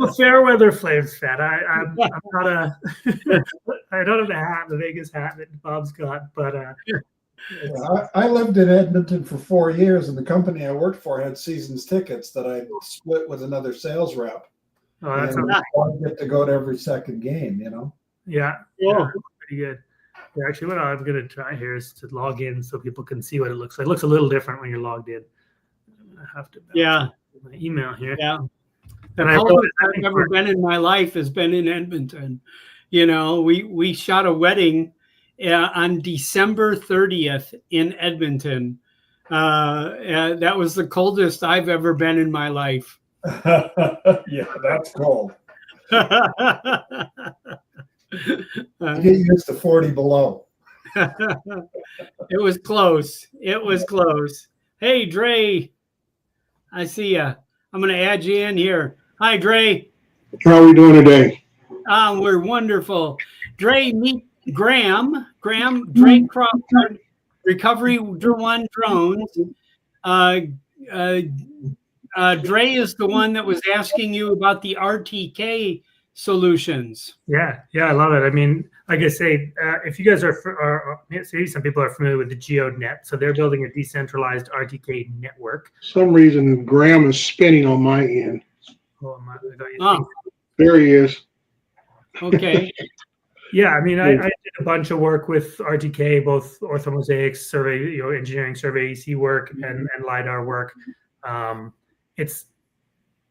a fair weather Flames fan. I'm not a. I don't have the hat, the Vegas hat that Bob's got, but. I lived in Edmonton for 4 years, and the company I worked for had seasons tickets that I split with another sales rep. Oh, that's I get to go to every second game, Yeah, pretty good. Yeah, actually, what I'm going to try here is to log in so people can see what it looks like. It looks a little different when you're logged in. I have to my email here. Yeah. And I've never been in my life has been in Edmonton. We shot a wedding on December 30th in Edmonton. That was the coldest I've ever been in my life. Yeah, that's cold. You get used to 40 below. It was close. It was close. Hey, Dre, I see ya. I'm going to add you in here. Hi, Dre. How are we doing today? We're wonderful. Dre, meet Graham. Dre Crawford, Recovery One Drones. Dre is the one that was asking you about the RTK solutions. Yeah, I love it. I mean, like I say, if you guys are maybe some people are familiar with the GeoNet, so they're building a decentralized RTK network. For some reason, Graham is spinning on my end. There he is. Okay. Yeah, I mean, I did a bunch of work with RTK, both orthomosaics, survey, engineering survey, EC work, and LiDAR work.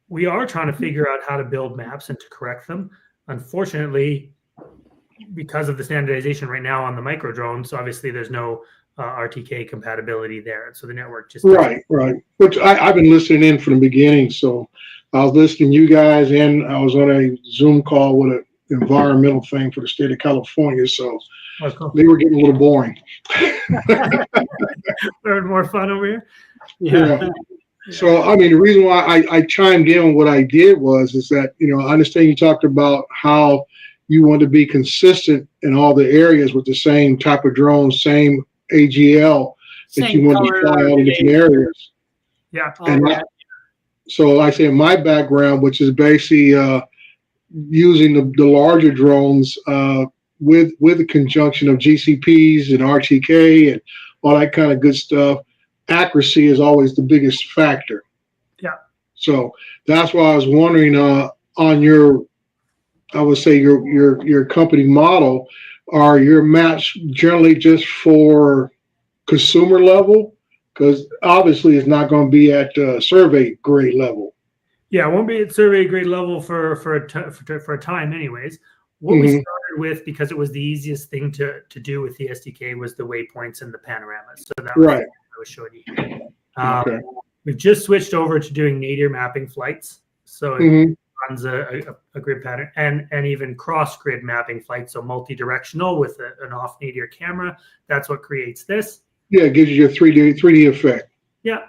We are trying to figure out how to build maps and to correct them. Unfortunately, because of the standardization right now on the micro drones, obviously there's no RTK compatibility there. So the network just right. Which I've been listening in from the beginning. So I was listening to you guys, and I was on a Zoom call with an environmental thing for the state of California. So cool. They were getting a little boring. More fun over here. Yeah. So, I mean, the reason why I chimed in on what I did is that, I understand you talked about how you want to be consistent in all the areas with the same type of drone, same AGL that you want to fly all the different areas. Yeah. And so, like I say, my background, which is basically using the larger drones with the conjunction of GCPs and RTK and all that kind of good stuff. Accuracy is always the biggest factor. Yeah. So that's why I was wondering on your, I would say your company model, are your maps generally just for consumer level? Because obviously it's not going to be at survey grade level. Yeah, it won't be at survey grade level for a time, anyways. What we started with, because it was the easiest thing to do with the SDK, was the waypoints and the panoramas. So that was I was showing you. Okay. We've just switched over to doing nadir mapping flights. So it runs a grid pattern and even cross grid mapping flights. So multi-directional with an off nadir camera. That's what creates this. Yeah, it gives you your 3D effect. Yeah.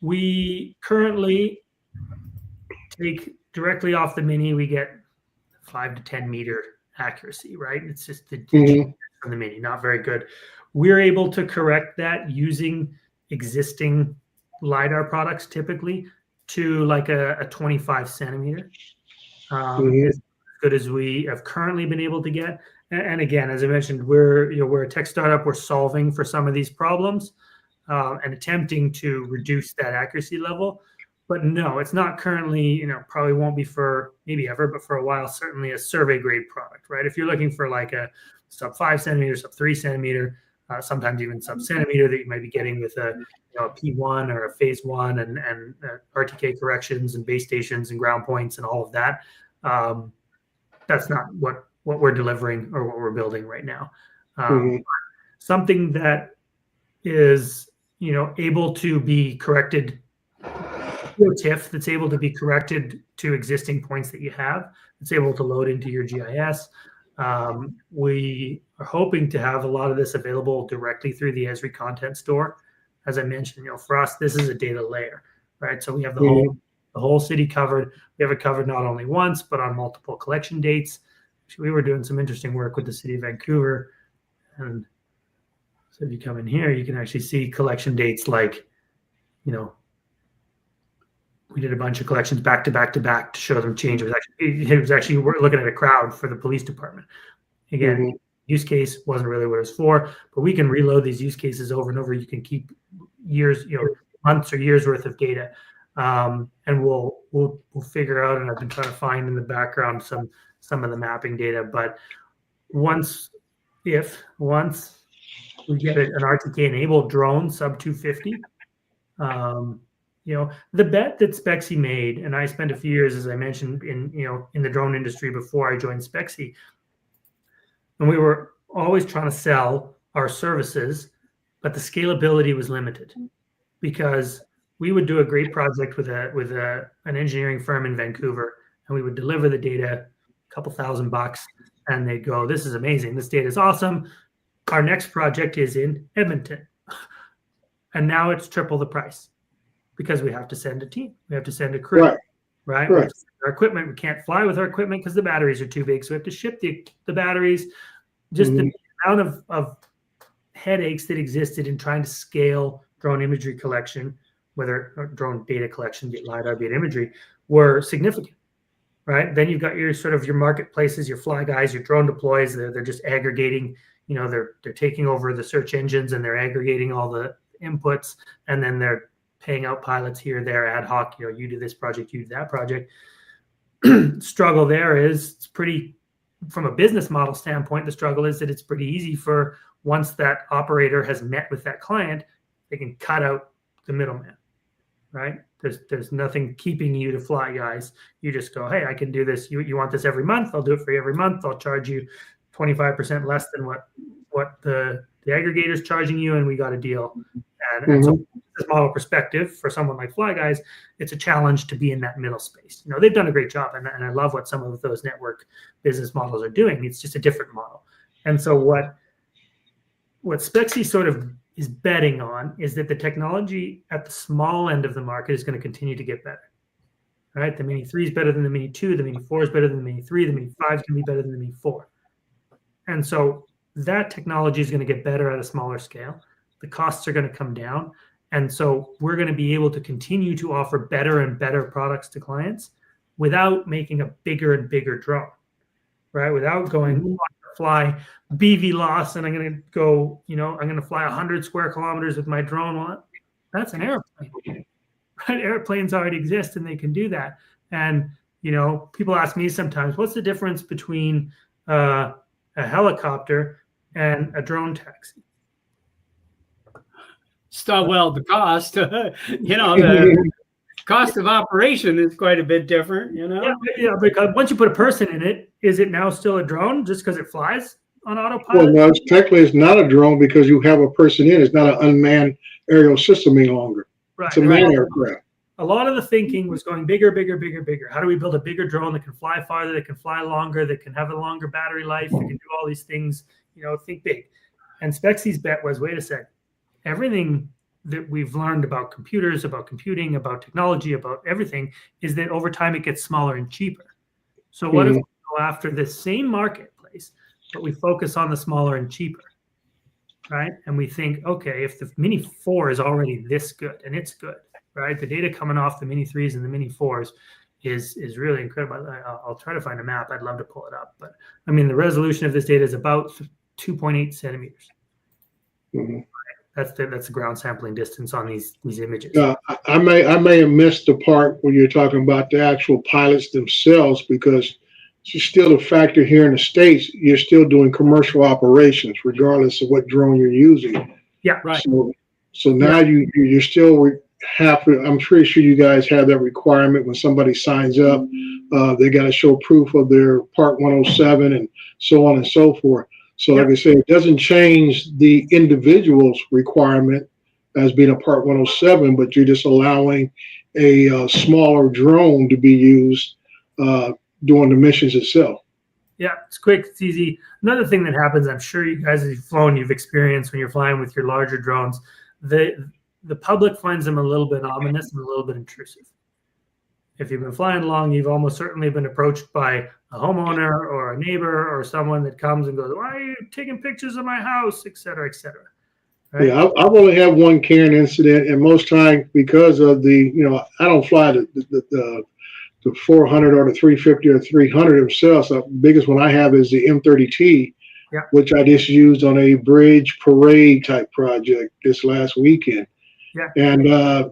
We currently take directly off the Mini. We get 5 to 10 meter accuracy, right? It's just the from the Mini, not very good. We're able to correct that using existing LiDAR products, typically to like a 25 centimeter. As good as we have currently been able to get. And again, as I mentioned, we're a tech startup. We're solving for some of these problems and attempting to reduce that accuracy level. But no, it's not currently, probably won't be for maybe ever, but for a while, certainly a survey grade product, right? If you're looking for like a sub 5 centimeter, sub 3 centimeter, sometimes even sub centimeter that you might be getting with a P1 or a phase 1 and RTK corrections and base stations and ground points and all of that. That's not what we're delivering or what we're building right now. Something that is, able to be corrected, TIFF that's able to be corrected to existing points that you have. It's able to load into your GIS. We are hoping to have a lot of this available directly through the Esri content store. As I mentioned, for us, this is a data layer, right? So we have the whole city covered. We have it covered not only once, but on multiple collection dates. Actually, we were doing some interesting work with the city of Vancouver. And so if you come in here, you can actually see collection dates like, we did a bunch of collections back to back to show them change. It was actually we're looking at a crowd for the police department. Again, use case wasn't really what it was for, but we can reload these use cases over and over. You can keep years, months or years worth of data, and we'll figure out. And I've been trying to find in the background some of the mapping data. But once we get an RTK enabled drone sub 250. The bet that Spexi made, and I spent a few years, as I mentioned, in the drone industry before I joined Spexi, and we were always trying to sell our services, but the scalability was limited because we would do a great project with an engineering firm in Vancouver, and we would deliver the data, a couple $1,000, and they'd go, "This is amazing. This data is awesome. Our next project is in Edmonton." And now it's triple the price because we have to send a team. We have to send a crew, right? We have to send our equipment. We can't fly with our equipment because the batteries are too big. So we have to ship the batteries. Just the amount of headaches that existed in trying to scale drone imagery collection, whether drone data collection, be it LiDAR, be it imagery, were significant, right? Then you've got your sort of your marketplaces, your fly guys, your drone deploys. They're just aggregating, they're taking over the search engines and they're aggregating all the inputs, and then they're paying out pilots here, there, ad hoc. You do this project, you do that project. Struggle there is it's pretty, from a business model standpoint, the struggle is that it's pretty easy for once that operator has met with that client, they can cut out the middleman, right? There's nothing keeping you to fly guys. You just go, hey, I can do this. You want this every month? I'll do it for you every month. I'll charge you 25% less than what the aggregator's charging you, and we got a deal. And so, from this model perspective, for someone like Fly Guys, it's a challenge to be in that middle space. They've done a great job, and I love what some of those network business models are doing. It's just a different model. And so what Spexi sort of is betting on is that the technology at the small end of the market is going to continue to get better. Right? The Mini 3 is better than the Mini 2. The Mini 4 is better than the Mini 3. The Mini 5 is going to be better than the Mini 4. And so that technology is going to get better at a smaller scale. The costs are going to come down. And so we're going to be able to continue to offer better and better products to clients without making a bigger and bigger drone, right? Without going, I'm going to fly BVLOS and I'm going to go, I'm going to fly 100 square kilometers with my drone. Well, that's an airplane, right? Airplanes already exist and they can do that. And, people ask me sometimes, what's the difference between a helicopter and a drone taxi? Well, the cost, the cost of operation is quite a bit different, Yeah, because once you put a person in it, is it now still a drone just because it flies on autopilot? Well, no, technically it's not a drone because you have a person in it. It's not an unmanned aerial system any longer. Right. It's a manned aircraft. A lot of the thinking was going bigger, bigger, bigger, bigger. How do we build a bigger drone that can fly farther, that can fly longer, that can have a longer battery life, that can do all these things, think big. And Spexi's bet was, wait a second, everything that we've learned about computers, about computing, about technology, about everything is that over time it gets smaller and cheaper. So what if we go after the same marketplace, but we focus on the smaller and cheaper, right? And we think, okay, if the Mini 4 is already this good, and it's good, right? The data coming off the Mini 3s and the Mini 4s is really incredible. I'll try to find a map. I'd love to pull it up. But, the resolution of this data is about 2.8 centimeters. Mm-hmm. That's the ground sampling distance on these images. I may have missed the part when you're talking about the actual pilots themselves, because it's still a factor here in the States. You're still doing commercial operations, regardless of what drone you're using. Yeah, right. So now you're still have to. I'm pretty sure you guys have that requirement when somebody signs up. They got to show proof of their Part 107 and so on and so forth. So like I said, it doesn't change the individual's requirement as being a Part 107, but you're just allowing a smaller drone to be used doing the missions itself. Yeah, it's quick, it's easy. Another thing that happens, I'm sure you guys have flown, you've experienced when you're flying with your larger drones, the public finds them a little bit ominous and a little bit intrusive. If you've been flying long, you've almost certainly been approached by a homeowner or a neighbor or someone that comes and goes, why are you taking pictures of my house, et cetera, et cetera. Right? Yeah, I've only had one Karen incident, and most times because of I don't fly the 400 or the 350 or 300 themselves. The biggest one I have is the M30T, which I just used on a bridge parade type project this last weekend. Yeah.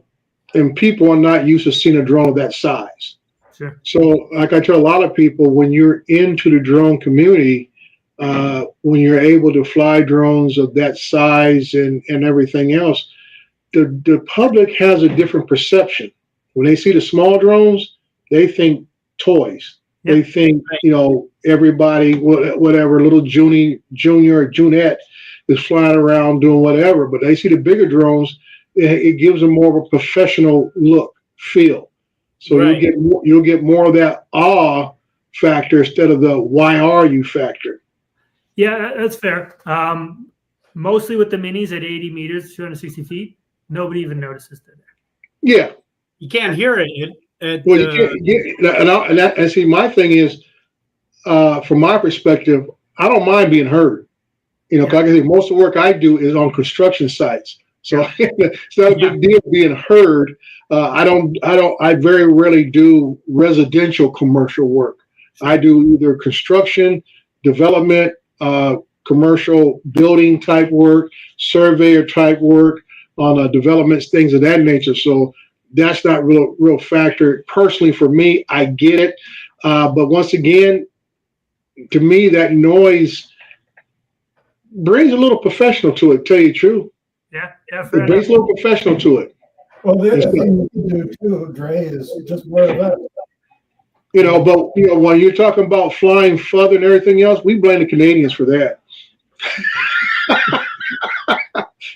And people are not used to seeing a drone of that size. Sure. So like I tell a lot of people, when you're into the drone community, when you're able to fly drones of that size and everything else, the public has a different perception. When they see the small drones, they think toys. Yep. They think, everybody, whatever, little junior or Junette is flying around doing whatever. But they see the bigger drones, it gives them more of a professional look, feel. So Right. you'll get more of that awe factor instead of the why are you factor. Yeah, that's fair. Mostly with the minis at 80 meters, 260 feet, nobody even notices they're there. Yeah. You can't hear it. Well, you can't. And see, my thing is, from my perspective, I don't mind being heard. You know, Yeah. like I say, most of the work I do is on construction sites, so it's not a big deal being heard. I very rarely do residential commercial work. I do either construction, development, commercial building type work, surveyor type work on developments, things of that nature. So that's not real factor. Personally, for me, I get it, but once again, to me, that noise brings a little professional to it. Tell you the truth, Yeah, it brings a little professional to it. Well, the other thing we can do too, Dre, is just wear a vest. You know, but you know, when you're talking about flying further and everything else, we blame the Canadians for that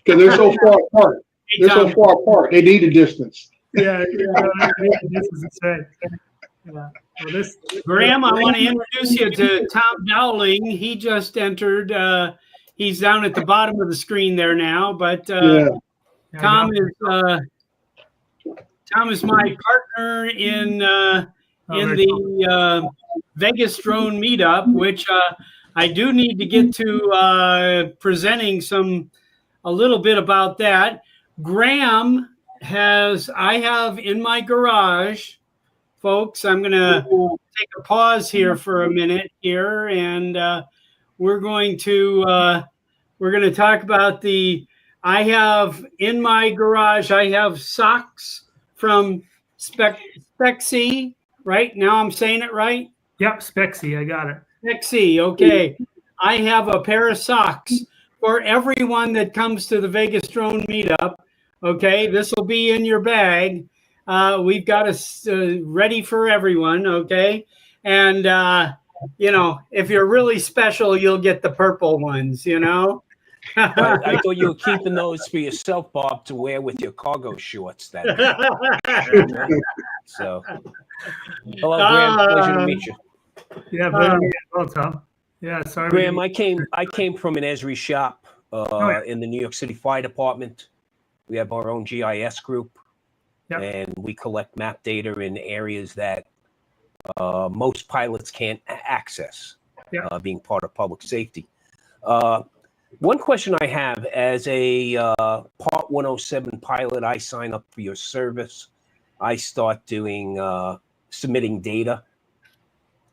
because they're so far apart. They're so far apart. They need a distance. Yeah, this is insane. Yeah. Well, Graham, I want to introduce you to Tom Dowling. He just entered. He's down at the bottom of the screen there now, but Tom is my partner in the Vegas drone meetup, which I do need to get to presenting a little bit about that. Graham I have in my garage, folks. I'm going to take a pause here for a minute here, and we're going to talk about I have in my garage, I have socks from Spexi, right? Now I'm saying it right? Yep, Spexi, I got it. Spexi, okay. I have a pair of socks for everyone that comes to the Vegas Drone Meetup. Okay, this will be in your bag. We've got us ready for everyone, okay? And, you know, if you're really special, you'll get the purple ones, you know? I thought you were keeping those for yourself, Bob, to wear with your cargo shorts. So, hello, Graham. Pleasure to meet you. Yeah, well, Tom. Yeah, sorry. Graham, I came from an Esri shop in the New York City Fire Department. We have our own GIS group, and we collect map data in areas that most pilots can't access, being part of public safety. One question I have, as a Part 107 pilot, I sign up for your service. I start doing submitting data.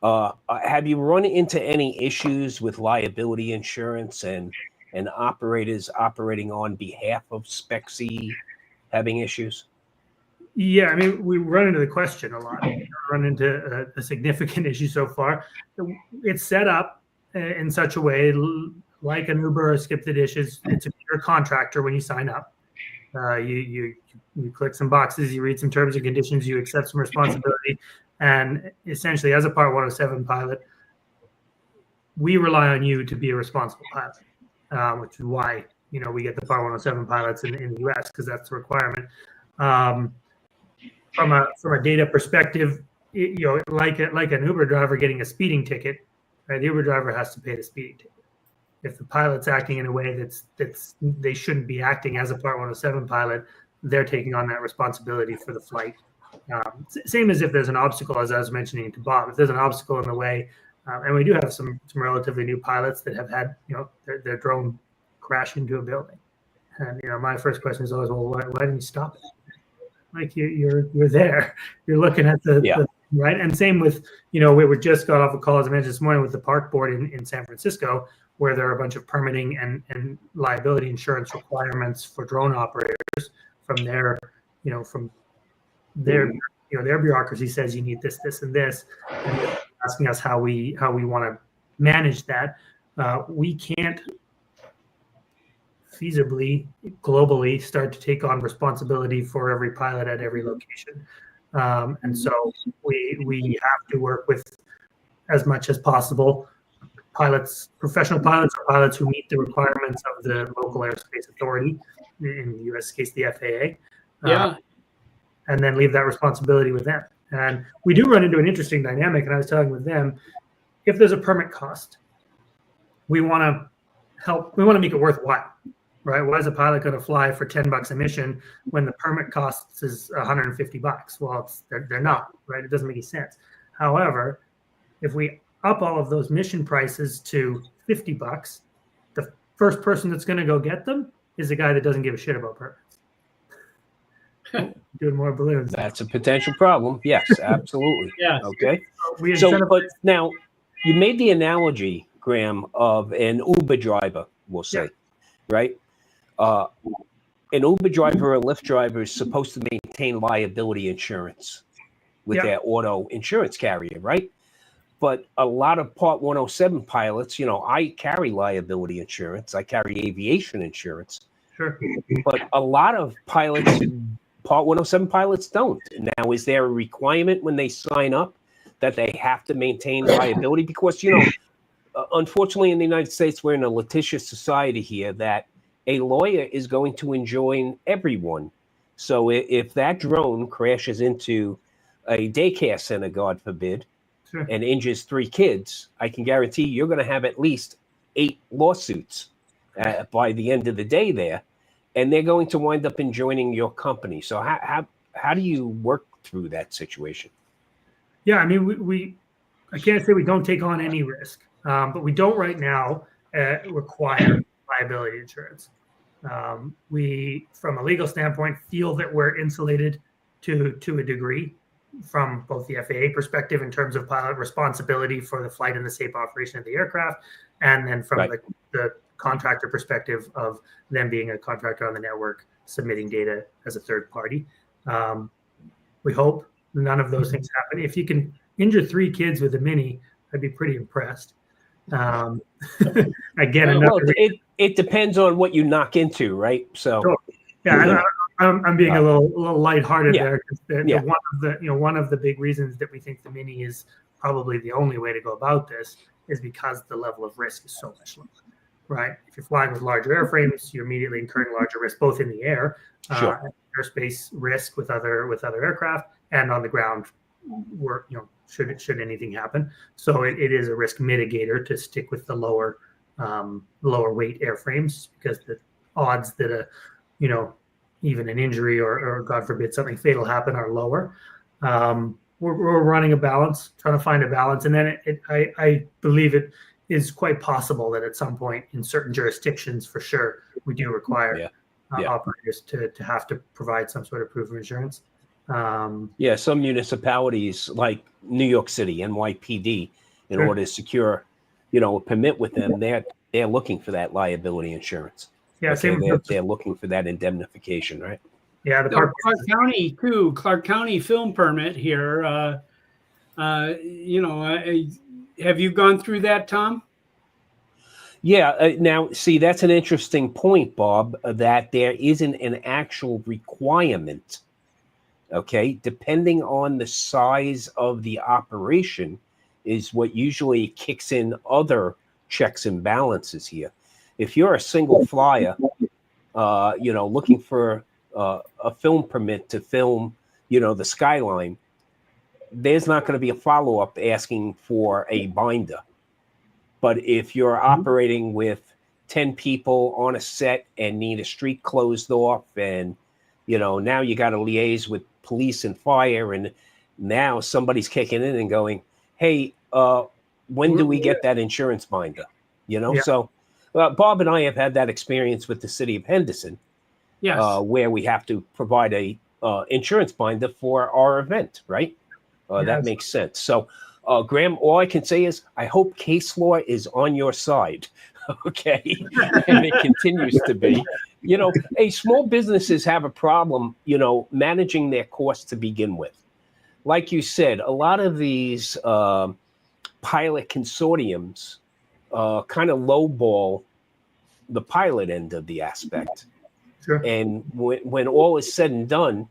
Have you run into any issues with liability insurance and operators operating on behalf of Spexi having issues? Yeah, I mean, we run into the question a lot. We run into a significant issue so far. It's set up in such a way, like an Uber or Skip the Dishes, it's a pure contractor when you sign up. You click some boxes, you read some terms and conditions, you accept some responsibility, and essentially, as a Part 107 pilot, we rely on you to be a responsible pilot, which is why we get the Part 107 pilots in the U.S. because that's the requirement. From a data perspective, like an Uber driver getting a speeding ticket, right? The Uber driver has to pay the speeding ticket. If the pilot's acting in a way that's they shouldn't be acting as a Part 107 pilot, they're taking on that responsibility for the flight. Same as if there's an obstacle, as I was mentioning to Bob. If there's an obstacle in the way, and we do have some relatively new pilots that have had their drone crash into a building, and my first question is always, well, why didn't you stop it? Like you're there, you're looking at the right. And same with we just got off a call, as I mentioned this morning, with the park board in San Francisco, where there are a bunch of permitting and liability insurance requirements for drone operators from their bureaucracy says you need this, and this, and they're asking us how we want to manage that. We can't feasibly globally start to take on responsibility for every pilot at every location, and so we have to work with, as much as possible, pilots, professional pilots, or pilots who meet the requirements of the local airspace authority, in the U.S. case, the FAA. Yeah. And then leave that responsibility with them. And we do run into an interesting dynamic. And I was telling with them, if there's a permit cost, we want to help. We want to make it worthwhile, right? Why is a pilot going to fly for $10 a mission when the permit costs is $150? Well, they're not, right? It doesn't make any sense. However, if we up all of those mission prices to $50, the first person that's going to go get them is the guy that doesn't give a shit about permits. Doing more balloons. That's a potential problem. Yes, absolutely. Yeah. Okay. So, but now you made the analogy, Graham, of an Uber driver, we'll say, right? An Uber driver or Lyft driver is supposed to maintain liability insurance with their auto insurance carrier, right? But a lot of Part 107 pilots, I carry liability insurance. I carry aviation insurance. Sure. But a lot of pilots, Part 107 pilots don't. Now, is there a requirement when they sign up that they have to maintain liability? Because, unfortunately, in the United States, we're in a litigious society here that a lawyer is going to enjoin everyone. So if that drone crashes into a daycare center, God forbid, and injures 3 kids, I can guarantee you're going to have at least 8 lawsuits by the end of the day there. And they're going to wind up enjoining your company. So how do you work through that situation? Yeah, I mean, I can't say we don't take on any risk, but we don't right now require liability insurance. We, from a legal standpoint, feel that we're insulated to a degree from both the FAA perspective in terms of pilot responsibility for the flight and the safe operation of the aircraft, and then from the contractor perspective of them being a contractor on the network, submitting data as a third party. We hope none of those things happen. If you can injure 3 kids with a Mini, I'd be pretty impressed. Again, it depends on what you knock into, right? So, yeah, I'm being a little lighthearted there. One of the big reasons that we think the Mini is probably the only way to go about this is because the level of risk is so much lower. Right. If you're flying with larger airframes, you're immediately incurring larger risk, both in the air, airspace risk with other aircraft, and on the ground, should anything happen. So it is a risk mitigator to stick with the lower weight airframes, because the odds that even an injury or God forbid something fatal happen are lower. We're running a balance, trying to find a balance, and then I believe it is quite possible that at some point in certain jurisdictions, for sure, we do require operators to have to provide some sort of proof of insurance. Some municipalities like New York City, NYPD, in order to secure, a permit with them, they're looking for that liability insurance. Yeah, they're looking for that indemnification, right? Yeah, Clark County too. Clark County film permit here. Have you gone through that, Tom? Yeah. Now, see, that's an interesting point, Bob, that there isn't an actual requirement. Okay. Depending on the size of the operation is what usually kicks in other checks and balances here. If you're a single flyer, looking for a film permit to film, the skyline, there's not going to be a follow-up asking for a binder. But if you're operating with 10 people on a set and need a street closed off, and, now you got to liaise with police and fire, and now somebody's kicking in and going, hey, when do we get that insurance binder? So Bob and I have had that experience with the city of Henderson, where we have to provide a insurance binder for our event, right? That makes sense. So, Graham, all I can say is I hope case law is on your side, okay? And it continues to be. Small businesses have a problem, managing their costs to begin with. Like you said, a lot of these pilot consortiums kind of lowball the pilot end of the aspect. Sure. And when all is said and done,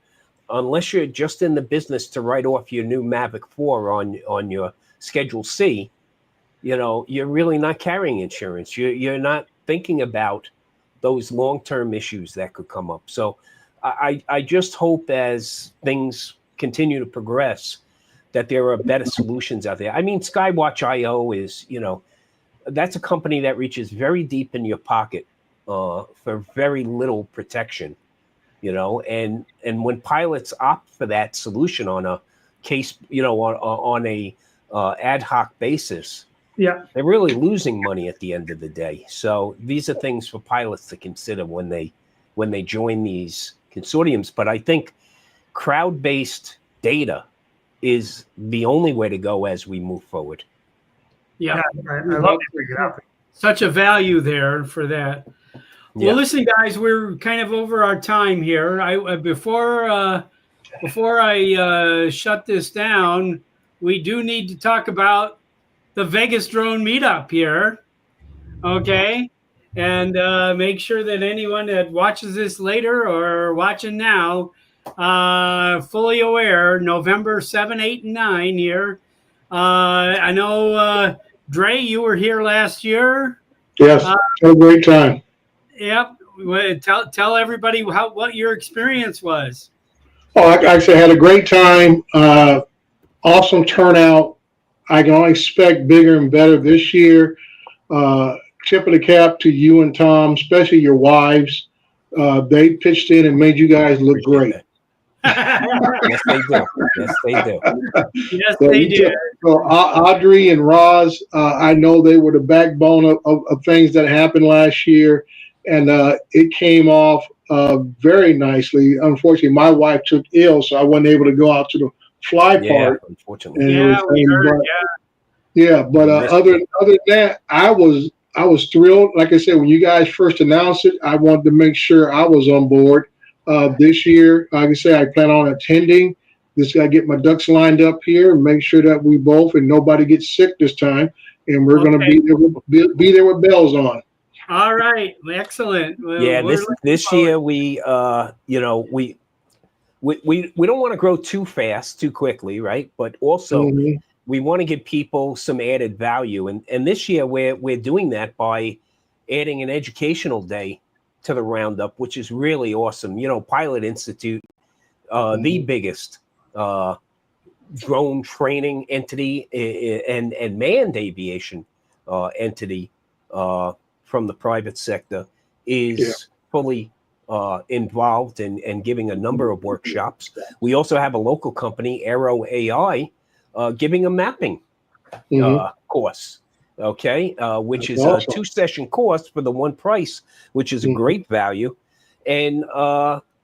unless you're just in the business to write off your new Mavic 4 on your Schedule C, you're really not carrying insurance. You're not thinking about those long-term issues that could come up. So I just hope as things continue to progress that there are better solutions out there. I mean, Skywatch.io is, that's a company that reaches very deep in your pocket for very little protection, and when pilots opt for that solution on a case, on a ad hoc basis, yeah, they're really losing money at the end of the day. So these are things for pilots to consider when they join these consortiums. But I think crowd-based data is the only way to go as we move forward. Yeah, I love to bring it up. Such a value there for that. Yeah. Well, listen, guys, we're kind of over our time here. Before I shut this down, we do need to talk about the Vegas drone meetup here. Okay. And make sure that anyone that watches this later or watching now, fully aware, November 7, 8, and 9 here. I know, Dre, you were here last year. Yes, had a great time. Yep. Tell everybody what your experience was. Oh, like I said, had a great time. Awesome turnout. I can only expect bigger and better this year. Tip of the cap to you and Tom, especially your wives. They pitched in and made you guys look great. Yes, they do. Yes, they do. Yes, they do. So Audrey and Roz, I know they were the backbone of things that happened last year, and it came off very nicely. Unfortunately, my wife took ill, so I wasn't able to go out to the fly part. Unfortunately. Yeah, we heard. But other than that, I was thrilled. Like I said, when you guys first announced it, I wanted to make sure I was on board. This year, like I say, I plan on attending. Just got to get my ducks lined up here and make sure that we both and nobody gets sick this time. And we're going to be there with bells on. All right, excellent. Well, yeah, this year we don't want to grow too fast, too quickly, right? But also we want to give people some added value, and this year we're doing that by adding an educational day to the roundup, which is really awesome. Pilot Institute, the biggest drone training entity and manned aviation entity from the private sector, is fully involved in giving a number of workshops. We also have a local company, Aero AI, giving a mapping course. Okay, which That's is awesome. a 2-session course for the one price, which is a great value. And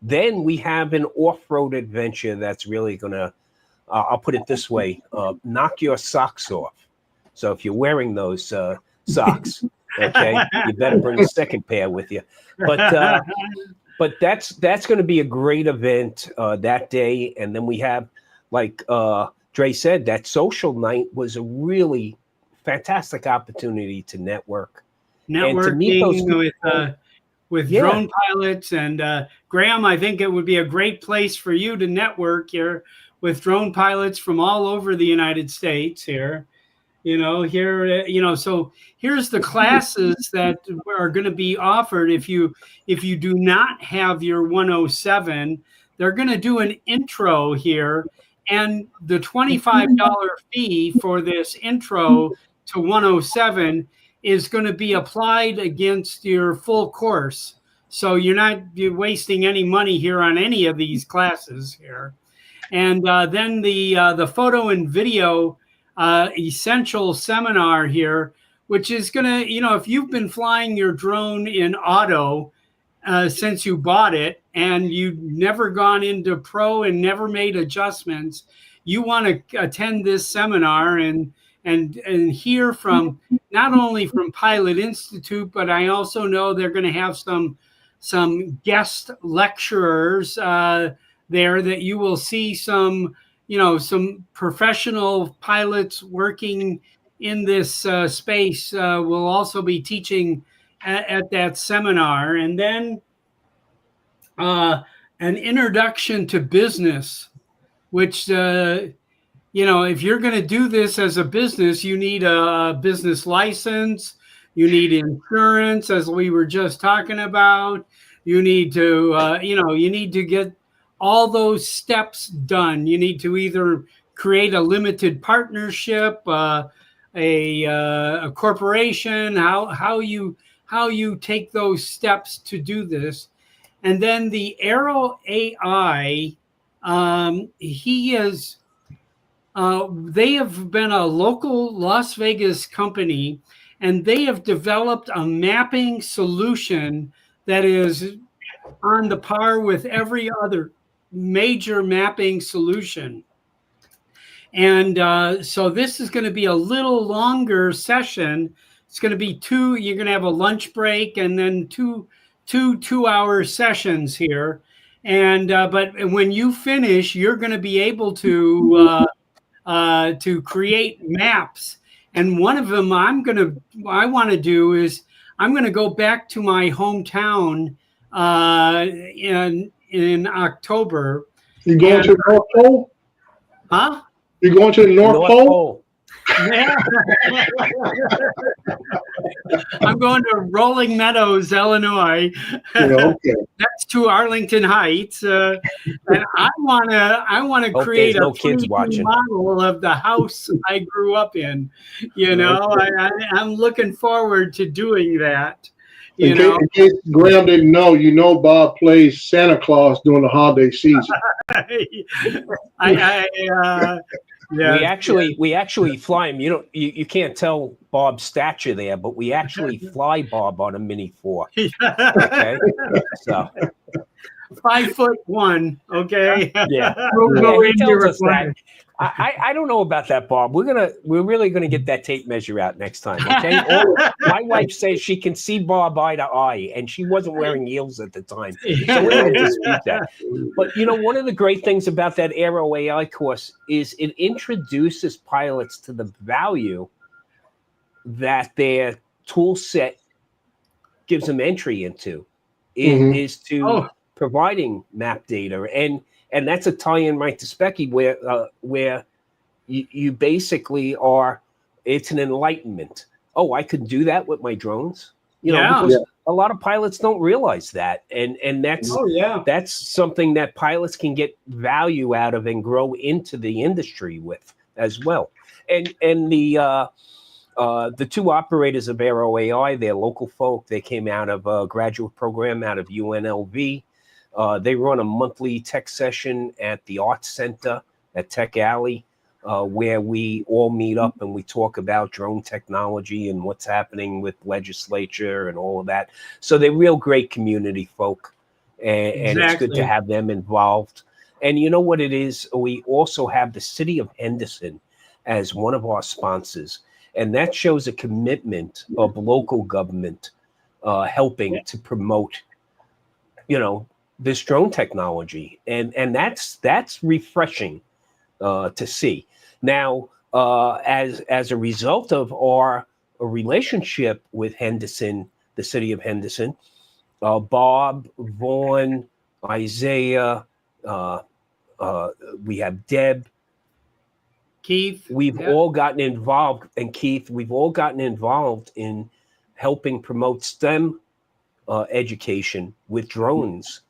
then we have an off-road adventure that's really gonna, I'll put it this way, knock your socks off. So if you're wearing those socks, okay, you better bring a second pair with you. But that's going to be a great event that day. And then we have, like Dre said, that social night was a really fantastic opportunity to network. Networking and to meet those with drone pilots. And Graham, I think it would be a great place for you to network here with drone pilots from all over the United States here. So here's the classes that are going to be offered. If you do not have your 107, they're going to do an intro here, and the $25 fee for this intro to 107 is going to be applied against your full course. So you're wasting any money here on any of these classes here. And then the photo and video essential seminar here, which is going to, if you've been flying your drone in auto since you bought it and you've never gone into pro and never made adjustments, you want to attend this seminar and hear from not only from Pilot Institute, but I also know they're going to have some guest lecturers there that you will see some professional pilots working in this space will also be teaching at that seminar. And then an introduction to business, which, if you're going to do this as a business, you need a business license. You need insurance, as we were just talking about. You need to, you need to get all those steps done. You need to either create a limited partnership, a corporation, how you take those steps to do this. And then the Aero AI, he is, they have been a local Las Vegas company, and they have developed a mapping solution that is on the par with every other major mapping solution. And so this is going to be a little longer session. It's going to be you're going to have a lunch break and then two 2-hour sessions here. And but when you finish, you're going to be able to create maps. And one of them I want to do is I'm going to go back to my hometown in October. You going to the North Pole? Huh? You going to the North Pole? Yeah. I'm going to Rolling Meadows, Illinois. Okay. Next to Arlington Heights, and I want to create a 3D model of the house I grew up in. I'm looking forward to doing that. In case Graham didn't know, Bob plays Santa Claus during the holiday season. Yeah. We actually fly him. You can't tell Bob's stature there, but we actually fly Bob on a Mini 4. Okay, so 5'1". Okay. Yeah. He tells us that. I don't know about that, Bob. We're really gonna get that tape measure out next time. Okay. My wife says she can see Bob eye to eye, and she wasn't wearing heels at the time, so we're gonna dispute that. But one of the great things about that Aero AI course is it introduces pilots to the value that their tool set gives them entry into. Is to providing map data, and that's a tie-in right to Spexi, where you basically are. It's an enlightenment. Oh, I could do that with my drones. Because a lot of pilots don't realize that, and that's something that pilots can get value out of and grow into the industry with as well. And the two operators of Aero AI, they're local folk. They came out of a graduate program out of UNLV. They run a monthly tech session at the Arts Center at Tech Alley, where we all meet up and we talk about drone technology and what's happening with legislature and all of that. So they're real great community folk, and it's good to have them involved. And you know what it is? We also have the city of Henderson as one of our sponsors, and that shows a commitment of local government helping to promote, this drone technology, and that's refreshing to see. Now, as a result of our relationship with Henderson, the city of Henderson, Bob, Vaughn, Isaiah, we have Deb, Keith. We've all gotten involved, and Keith, we've all gotten involved in helping promote STEM education with drones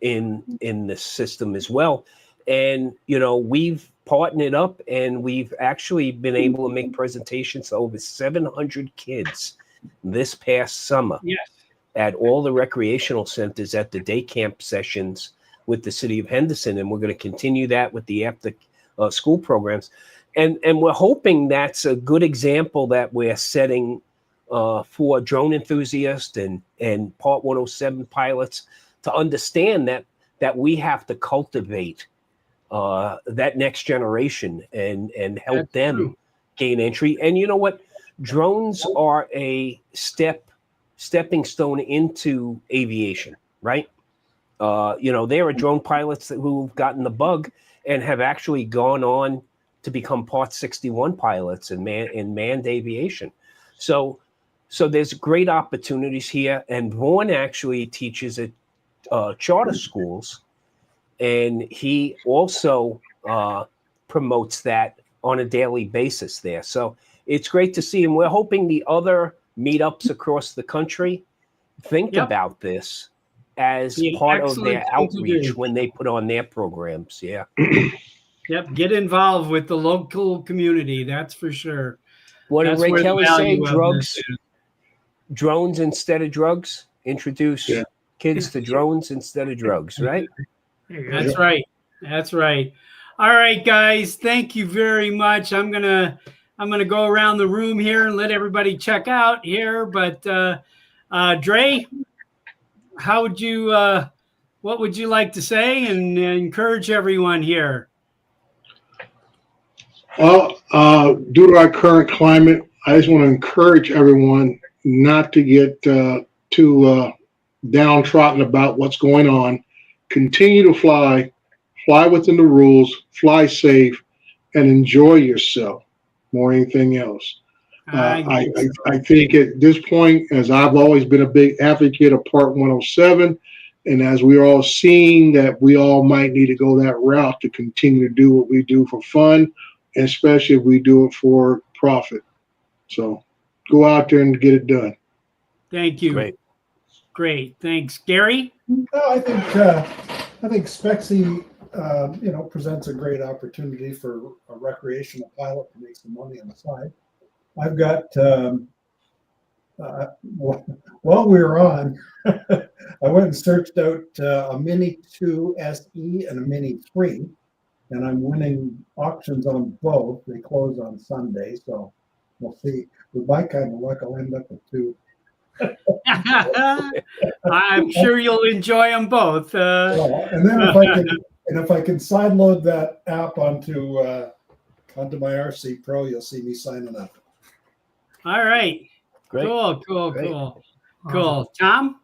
in the system as well. And we've partnered up, and we've actually been able to make presentations to over 700 kids this past summer at all the recreational centers at the day camp sessions with the city of Henderson. And we're going to continue that with the after school programs, and we're hoping that's a good example that we're setting for drone enthusiasts and Part 107 pilots to understand that we have to cultivate that next generation and help them gain entry. And you know what? Drones are a stepping stone into aviation, right? There are drone pilots who've gotten the bug and have actually gone on to become Part 61 pilots in manned aviation. So there's great opportunities here. And Vaughn actually teaches at charter schools, and he also promotes that on a daily basis there. So it's great to see, and we're hoping the other meetups across the country, think Yep. about this as Be an part of excellent their thing to outreach do. when they put on their programs. Yeah. Yep, get involved with the local community. That's for sure. What did That's Ray where the Kelly say? value of this is. Drones instead of drugs. Introduce Yeah. kids to drones instead of drugs, right? There you go. That's right. That's right. All right, guys. Thank you very much. I'm gonna go around the room here and let everybody check out here. But Dre, how would you? What would you like to say and encourage everyone here? Well, due to our current climate, I just want to encourage everyone not to get too downtrodden about what's going on. Continue to fly within the rules, fly safe, and enjoy yourself more than anything else. I think at this point, as I've always been a big advocate of Part 107, and as we're all seeing that we all might need to go that route to continue to do what we do for fun, and especially if we do it for profit. So go out there and get it done. Thank you. Great. Thanks, Gary. No, I think Spexi, presents a great opportunity for a recreational pilot to make some money on the side. I've got, while we were on, I went and searched out a Mini 2 SE and a Mini 3, and I'm winning auctions on both. They close on Sunday, so we'll see. With my kind of luck, I'll end up with two. I'm sure you'll enjoy them both. And then if I can sideload that app onto my RC Pro, you'll see me signing up. All right. Great. Cool. Tom?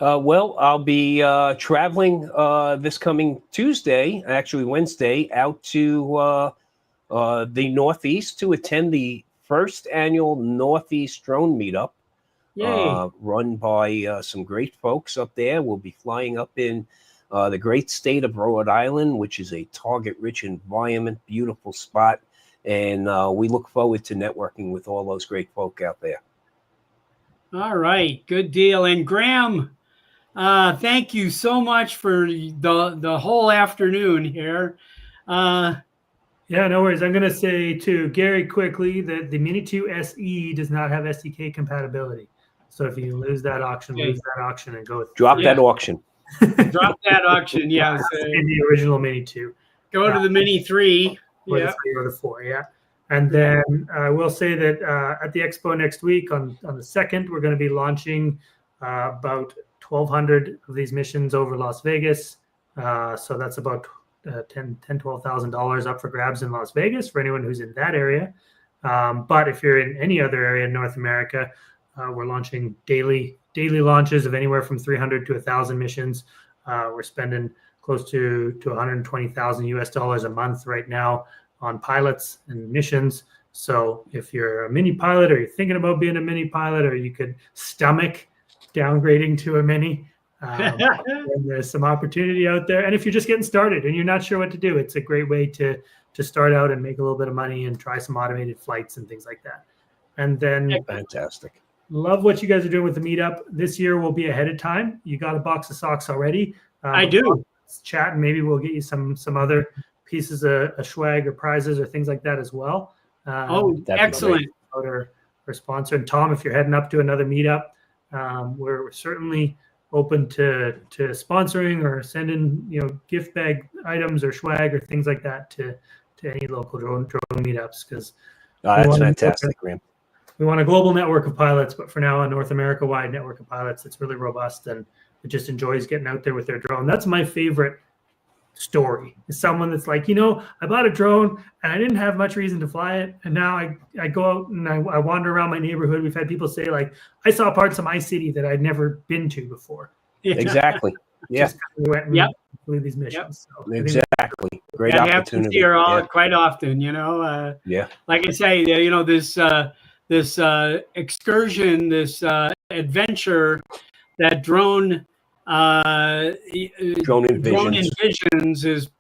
Well, I'll be traveling this coming Tuesday, actually Wednesday, out to the Northeast to attend the first annual Northeast Drone Meetup, run by some great folks up there. We'll be flying up in the great state of Rhode Island, which is a target-rich environment, beautiful spot, and we look forward to networking with all those great folk out there. All right, good deal. And Graham, thank you so much for the whole afternoon here. Yeah, no worries. I'm going to say to Gary quickly that the Mini 2 SE does not have SDK compatibility. So if you lose that auction, lose that auction and go with Drop that auction. Drop that auction, yeah. In the original Mini 2. Go to the Mini 3. Or the 3 or the 4, yeah. And then I will say that at the expo next week on the 2nd, we're going to be launching about 1,200 of these missions over Las Vegas. So that's about $12,000 up for grabs in Las Vegas for anyone who's in that area. But if you're in any other area in North America, we're launching daily launches of anywhere from 300 to 1,000 missions. We're spending close to 120,000 US dollars a month right now on pilots and missions. So if you're a mini pilot or you're thinking about being a mini pilot, or you could stomach downgrading to a mini, there's some opportunity out there. And if you're just getting started and you're not sure what to do, it's a great way to start out and make a little bit of money and try some automated flights and things like that. And then fantastic. Love what you guys are doing with the meetup. This year will be ahead of time. You got a box of socks already. I do. Let's chat and maybe we'll get you some other pieces of swag or prizes or things like that as well. Excellent. Our sponsor. And Tom, if you're heading up to another meetup, we're certainly open to sponsoring or sending gift bag items or swag or things like that to any local drone meetups, because that's fantastic, Graham. We want a global network of pilots, but for now a North America wide network of pilots that's really robust and it just enjoys getting out there with their drone. That's my favorite story, is someone that's like, I bought a drone and I didn't have much reason to fly it, and now I go out and I wander around my neighborhood. We've had people say, like, I saw parts of my city that I'd never been to before. Exactly. Yeah. Just kind of went and completed these missions. So exactly. Great that opportunity. Happens here quite often, Like I say, this excursion, this adventure that Drone Envisions is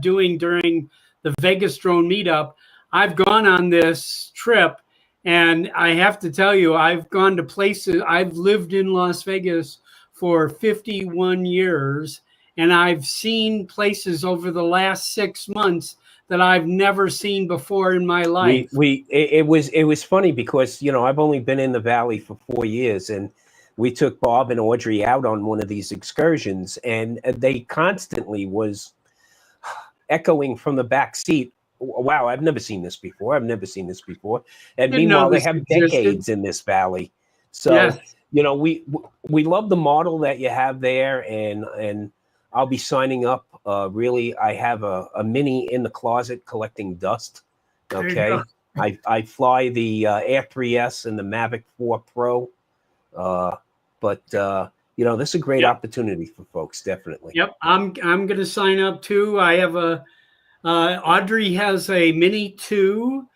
doing during the Vegas Drone Meetup. I've gone on this trip, And I have to tell you, I've gone to places, I've lived in Las Vegas for 51 years, and I've seen places over the last 6 months that I've never seen before in my life. It was funny because, you know, I've only been in the Valley for 4 years, and we took Bob and Audrey out on one of these excursions, and they constantly was echoing from the back seat, wow, I've never seen this before. I've never seen this before. And Didn't know meanwhile, they this have existed. decades in this valley. So, Yes. you know, we love the model that you have there, and I'll be signing up. Really, I have a Mini in the closet collecting dust. Okay, I fly the Air 3S and the Mavic 4 Pro, but you know, this is a great opportunity for folks. Definitely. Yep, I'm going to sign up too. I have a Audrey has a Mini 2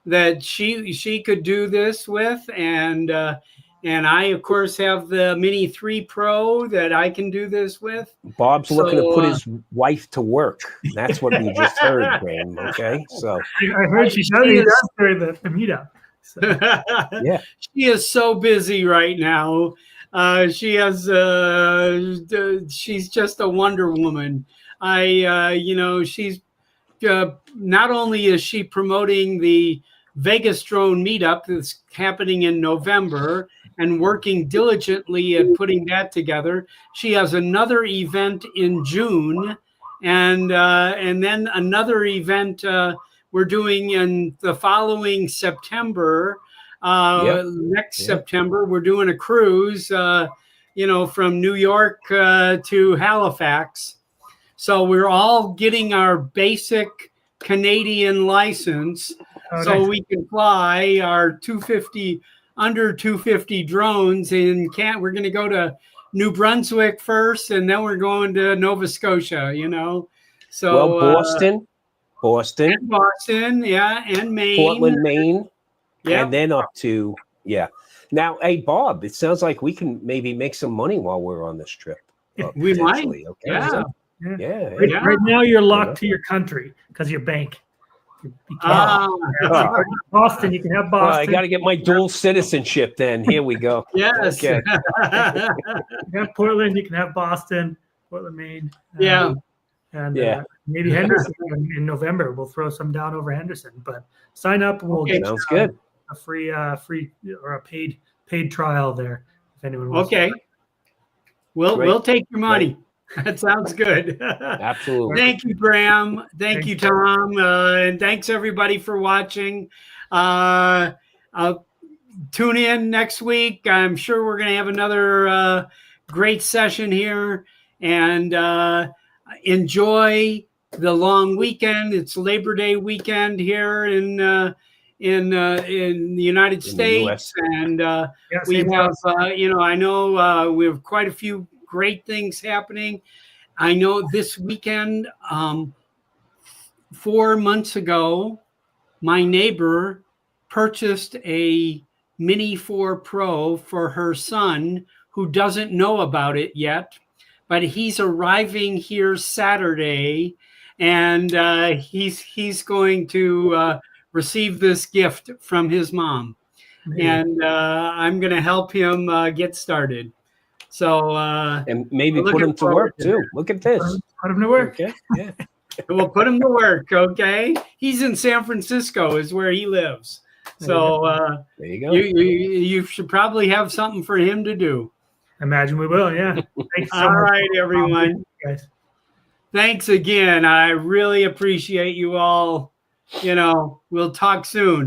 that she could do this with, and I of course have the Mini 3 Pro that I can do this with. Bob's looking to put his wife to work. That's what we just heard, Graham. Okay, so I heard she does during the meetup. So. Yeah, she is so busy right now. She has she's just a Wonder Woman. You know, she's not only is she promoting the Vegas drone meetup that's happening in November and working diligently at putting that together, she has another event in June, and then another event we're doing in the following September. Next September, we're doing a cruise, you know, from New York to Halifax. So we're all getting our basic Canadian license, so we can fly our 250 under 250 drones. And we're going to go to New Brunswick first, and then we're going to Nova Scotia. You know, so well, Boston, yeah, and Maine, Portland, Maine, yeah, and then up to Now, hey, Bob, it sounds like we can maybe make some money while we're on this trip. We might, okay, yeah. so, Right now, you're locked to your country because of your bank. Boston, you can have Boston. Well, I got to get my dual citizenship. Then here we go. Yes. Okay. You can have Portland. You can have Boston, Portland, Maine. And maybe Henderson in November. We'll throw some down over Henderson. But sign up. We'll get sounds good. A free or a paid trial there if anyone wants. Okay. We'll take your money. That sounds good. Absolutely. Thank you, Graham. Thank you, Tom. And thanks everybody for watching. I'll tune in next week. I'm sure we're going to have another great session here, and enjoy the long weekend. It's Labor Day weekend here in the United States, and we have you know, I know we have quite a few great things happening. I know this weekend, 4 months ago, my neighbor purchased a Mini 4 Pro for her son, who doesn't know about it yet, but he's arriving here Saturday, and he's going to receive this gift from his mom. And I'm going to help him get started. So and maybe put him to work too. Look at this. Put him to work. Okay. Yeah. We'll put him to work. Okay. He's in San Francisco, is where he lives. So there you go. You should probably have something for him to do. I imagine we will. Yeah. Thanks so All much. right, everyone. Guys. Thanks again. I really appreciate you all. You know, we'll talk soon.